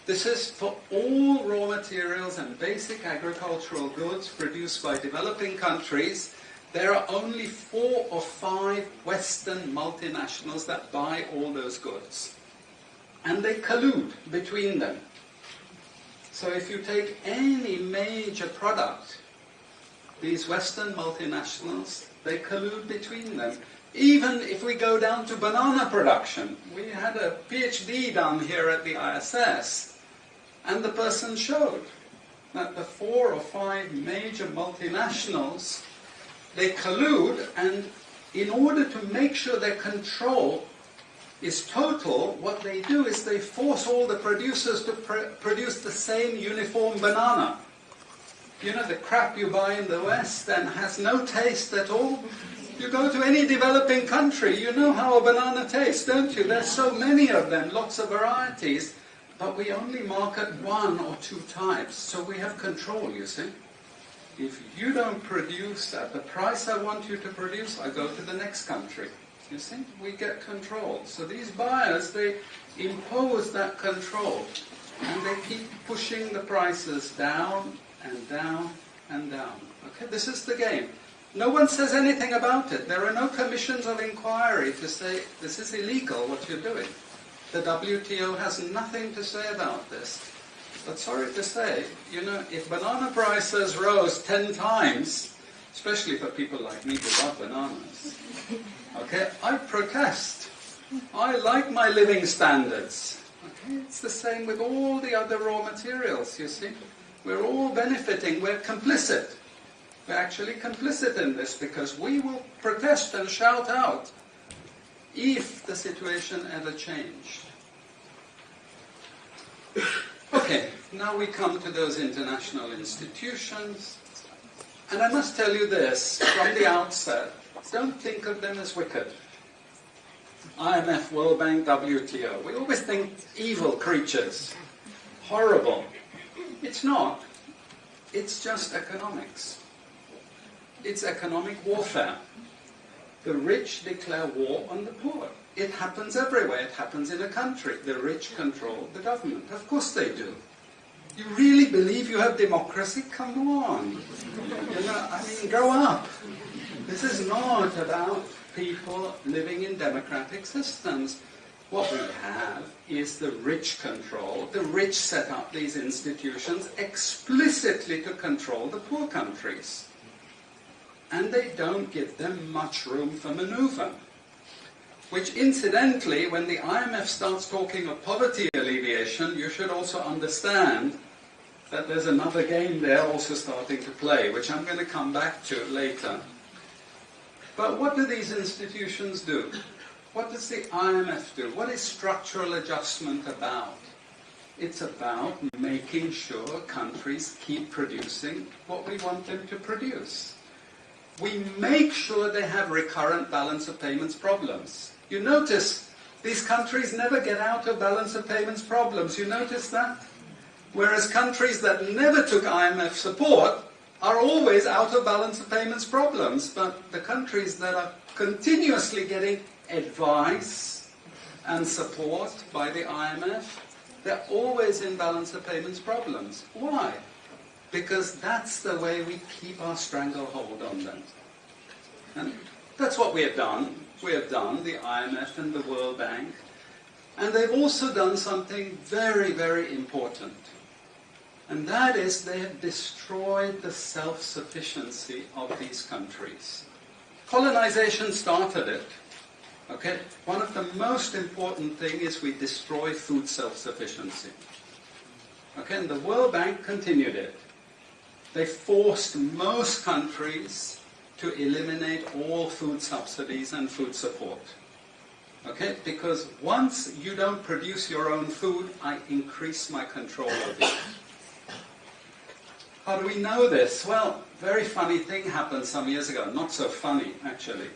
B: This is for all raw materials and basic agricultural goods produced by developing countries. There are only 4 or 5 Western multinationals that buy all those goods. And they collude between them. So if you take any major product, these Western multinationals, they collude between them. Even if we go down to banana production, we had a PhD done here at the ISS, and the person showed that the 4 or 5 major multinationals, they collude, and in order to make sure they control is total, what they do is they force all the producers to produce the same uniform banana. You know, the crap you buy in the West and has no taste at all. You go to any developing country, you know how a banana tastes, don't you? There's so many of them, lots of varieties, but we only market 1 or 2 types, so we have control, you see. If you don't produce at the price I want you to produce, I go to the next country. You see, we get control. So these buyers, they impose that control, and they keep pushing the prices down and down and down. Okay, this is the game. No one says anything about it. There are no commissions of inquiry to say, this is illegal, what you're doing. The WTO has nothing to say about this. But sorry to say, you know, if banana prices rose 10 times, especially for people like me who love bananas, okay, I protest. I like my living standards. Okay, it's the same with all the other raw materials, you see. We're all benefiting, we're complicit. We're actually complicit in this because we will protest and shout out if the situation ever changed. Okay, now we come to those international institutions. And I must tell you this, from the outset, don't think of them as wicked. IMF, World Bank, WTO. We always think evil creatures, horrible. It's not. It's just economics. It's economic warfare. The rich declare war on the poor. It happens everywhere. It happens in a country. The rich control the government. Of course they do. You really believe you have democracy? Come on. You know, I mean, grow up. This is not about people living in democratic systems. What we have is the rich control. The rich set up these institutions explicitly to control the poor countries. And they don't give them much room for maneuver. Which incidentally, when the IMF starts talking of poverty alleviation, you should also understand that there's another game there also starting to play, which I'm going to come back to later. But what do these institutions do? What does the IMF do? What is structural adjustment about? It's about making sure countries keep producing what we want them to produce. We make sure they have recurrent balance of payments problems. You notice these countries never get out of balance of payments problems. You notice that? Whereas countries that never took IMF support are always out of balance of payments problems. But the countries that are continuously getting advice and support by the IMF, they're always in balance of payments problems. Why? Because that's the way we keep our stranglehold on them. And that's what we have done. We have done, the IMF and the World Bank. And they've also done something very, very important. And that is they have destroyed the self-sufficiency of these countries. Colonization started it. Okay? One of the most important things is we destroy food self-sufficiency. Okay? And the World Bank continued it. They forced most countries to eliminate all food subsidies and food support. Okay? Because once you don't produce your own food, I increase my control over you. How do we know this? Well, very funny thing happened some years ago. Not so funny, actually.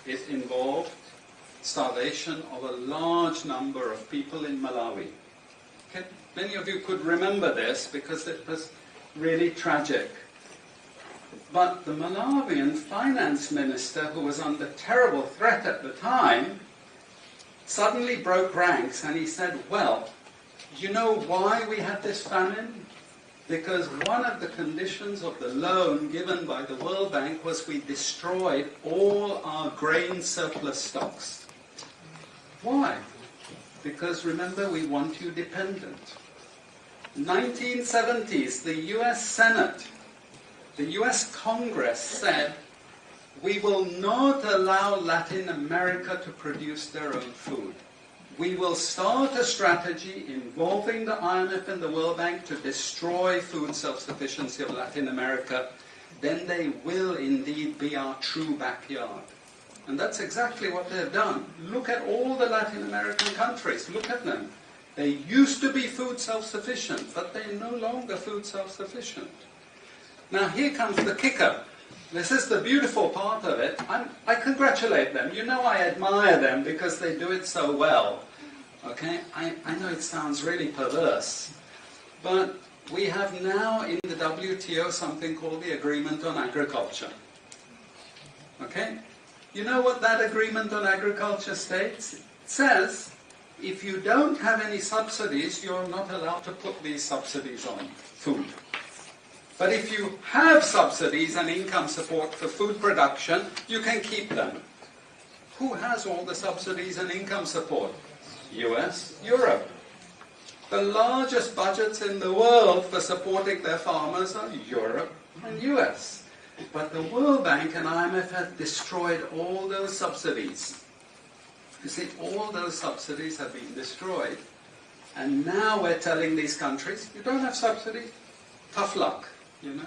B: It involved starvation of a large number of people in Malawi. Okay? Many of you could remember this because it was really tragic. But the Malawian finance minister, who was under terrible threat at the time, suddenly broke ranks and he said, well, you know why we had this famine? Because one of the conditions of the loan given by the World Bank was we destroyed all our grain surplus stocks. Why? Because remember, we want you dependent. 1970s, the US Senate, the US Congress said, we will not allow Latin America to produce their own food. We will start a strategy involving the IMF and the World Bank to destroy food self-sufficiency of Latin America. Then they will indeed be our true backyard. And that's exactly what they've done. Look at all the Latin American countries. Look at them. They used to be food self-sufficient, but they're no longer food self-sufficient. Now here comes the kicker. This is the beautiful part of it. I congratulate them. You know, I admire them because they do it so well. Okay? I know it sounds really perverse, but we have now in the WTO something called the Agreement on Agriculture. Okay? You know what that Agreement on Agriculture states? It says, if you don't have any subsidies, you're not allowed to put these subsidies on food. But if you have subsidies and income support for food production, you can keep them. Who has all the subsidies and income support? US, Europe. The largest budgets in the world for supporting their farmers are Europe and US. But the World Bank and IMF have destroyed all those subsidies. You see, all those subsidies have been destroyed. And now we're telling these countries, you don't have subsidies, tough luck, you know.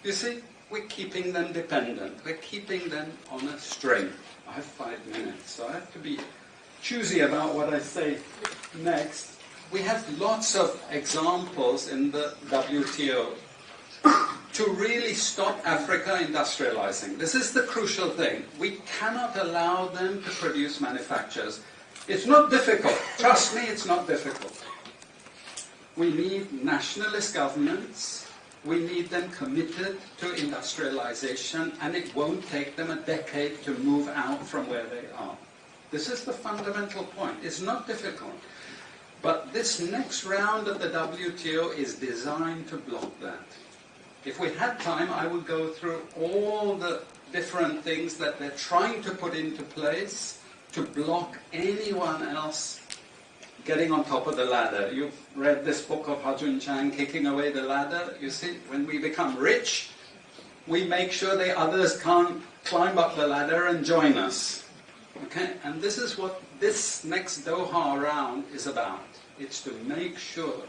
B: You see, we're keeping them dependent. We're keeping them on a string. I have 5 minutes, so I have to be choosy about what I say next. We have lots of examples in the WTO to really stop Africa industrializing. This is the crucial thing. We cannot allow them to produce manufacturers. It's not difficult. Trust me, it's not difficult. We need nationalist governments. We need them committed to industrialization, and it won't take them a decade to move out from where they are. This is the fundamental point. It's not difficult. But this next round of the WTO is designed to block that. If we had time, I would go through all the different things that they're trying to put into place to block anyone else getting on top of the ladder. You've read this book of Hajun Chang, Kicking Away the Ladder. You see, when we become rich, we make sure the others can't climb up the ladder and join us. Okay? And this is what this next Doha round is about. It's to make sure,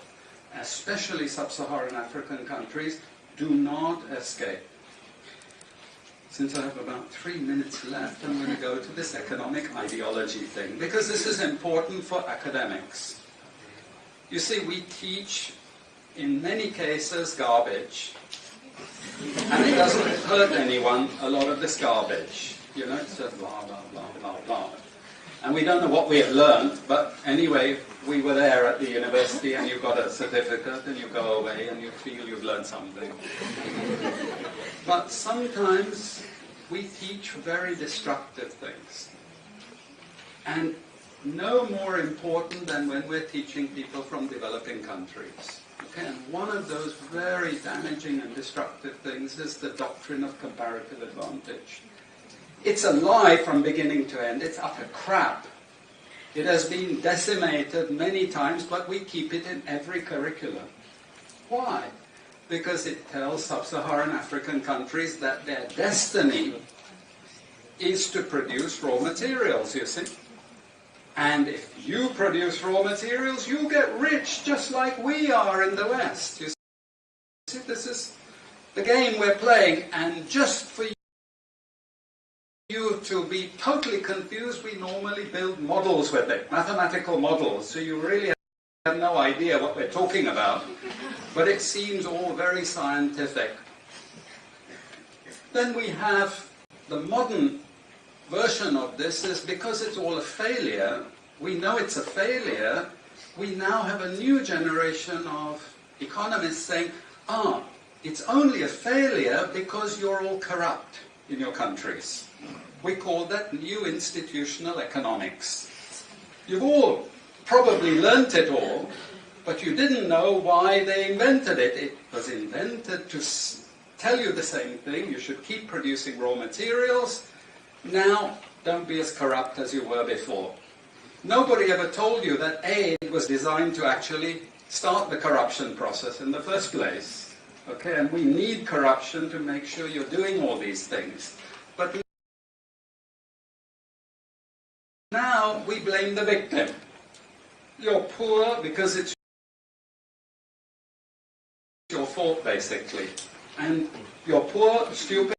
B: especially sub-Saharan African countries, do not escape. Since I have about 3 minutes left, I'm going to go to this economic ideology thing, because this is important for academics. You see, we teach, in many cases, garbage, and it doesn't hurt anyone, a lot of this garbage. You know, it's just blah, blah, blah, blah, blah. And we don't know what we have learned, but anyway, we were there at the university and you got a certificate and you go away and you feel you've learned something. But sometimes we teach very destructive things. And no more important than when we're teaching people from developing countries. Okay? And one of those very damaging and destructive things is the doctrine of comparative advantage. It's a lie from beginning to end. It's utter crap. It has been decimated many times, but we keep it in every curriculum. Why? Because it tells sub-Saharan African countries that their destiny is to produce raw materials, you see. And if you produce raw materials, you get rich just like we are in the West. You see, this is the game we're playing, and just for you to be totally confused, we normally build models with it, mathematical models, so you really have no idea what we're talking about, but it seems all very scientific. Then we have the modern version of this is because it's all a failure, we know it's a failure, we now have a new generation of economists saying, it's only a failure because you're all corrupt in your countries. We call that new institutional economics. You've all probably learnt it all, but you didn't know why they invented it. It was invented to tell you the same thing. You should keep producing raw materials. Now, don't be as corrupt as you were before. Nobody ever told you that aid was designed to actually start the corruption process in the first place. Okay, and we need corruption to make sure you're doing all these things. But now we blame the victim. You're poor because it's your fault, basically. And you're poor, stupid,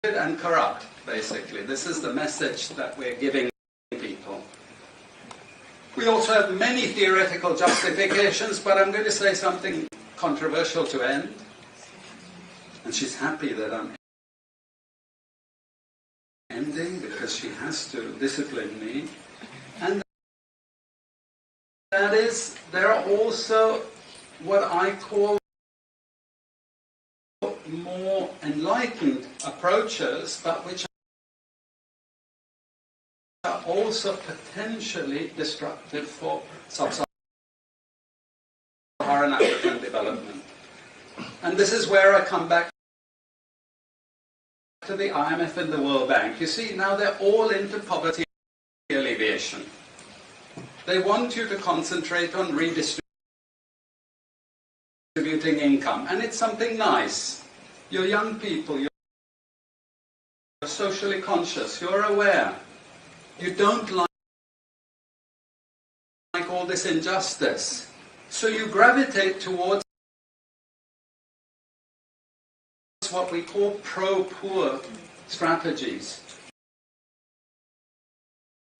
B: and corrupt, basically. This is the message that we're giving people. We also have many theoretical justifications, but I'm going to say something controversial to end. And she's happy that I'm ending because she has to discipline me. And that is, there are also what I call more enlightened approaches, but which are also potentially destructive for sub-Saharan African development. And this is where I come back to the IMF and the World Bank. You see, now they're all into poverty alleviation. They want you to concentrate on redistributing income, and it's something nice. You're young people, you're socially conscious, you're aware. You don't like all this injustice. So you gravitate towards what we call pro-poor strategies.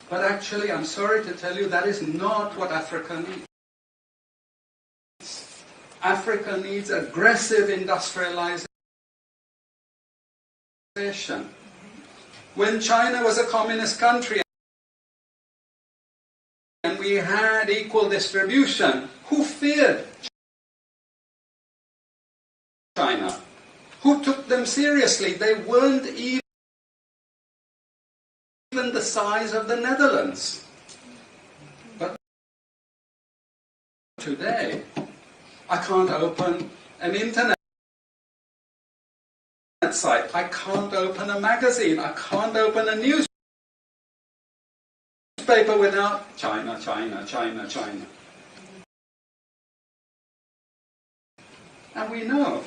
B: But actually, I'm sorry to tell you, that is not what Africa needs. Africa needs aggressive industrialization. When China was a communist country and we had equal distribution, who feared China? Who took them seriously? They weren't even the size of the Netherlands. But today, I can't open an internet site. I can't open a magazine. I can't open a newspaper without China, China, China, China. And we know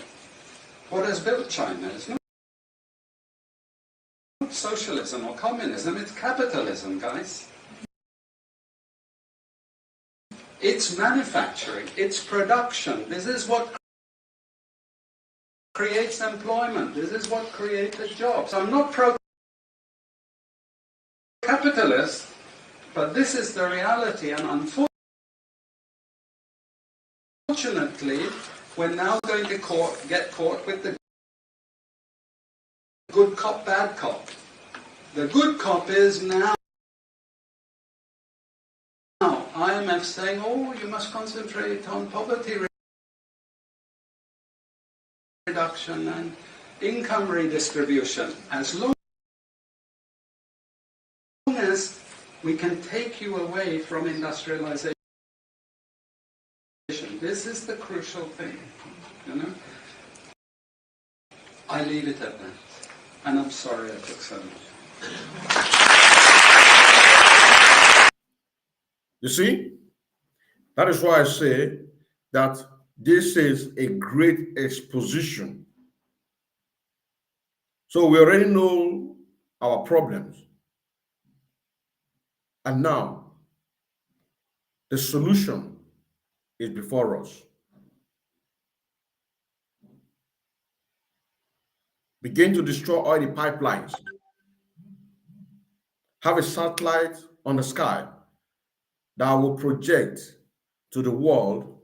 B: what has built China is not socialism or communism, it's capitalism, guys. It's manufacturing, it's production. This is what creates employment. This is what created jobs. I'm not pro-capitalist, but this is the reality, and unfortunately, we're now going to get caught with the good cop, bad cop. The good cop is now IMF saying, oh, you must concentrate on poverty reduction and income redistribution. As long as we can take you away from industrialization. This is the crucial thing, you know. I leave it at that. And I'm sorry I took so much.
A: You see, that is why I say that this is a great exposition. So we already know our problems. And now, the solution is before us. Begin to destroy all the pipelines. Have a satellite on the sky that will project to the world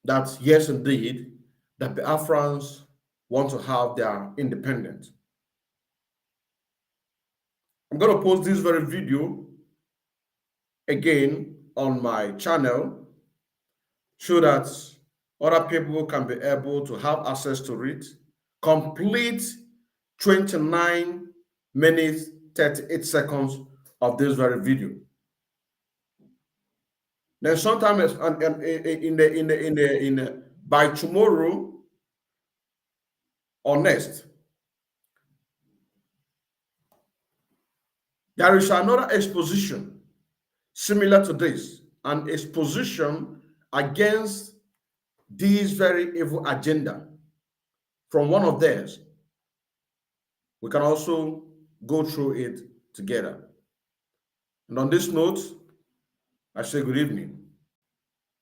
A: that, yes, indeed, the Biafrans want to have their independence. I'm going to post this very video again on my channel so that other people can be able to have access to it. Complete 29 minutes 38 seconds of this very video. Then sometime by tomorrow or next, there is another exposition similar to this, an exposition against this very evil agenda from one of theirs. We can also go through it together. And on this note, I say good evening.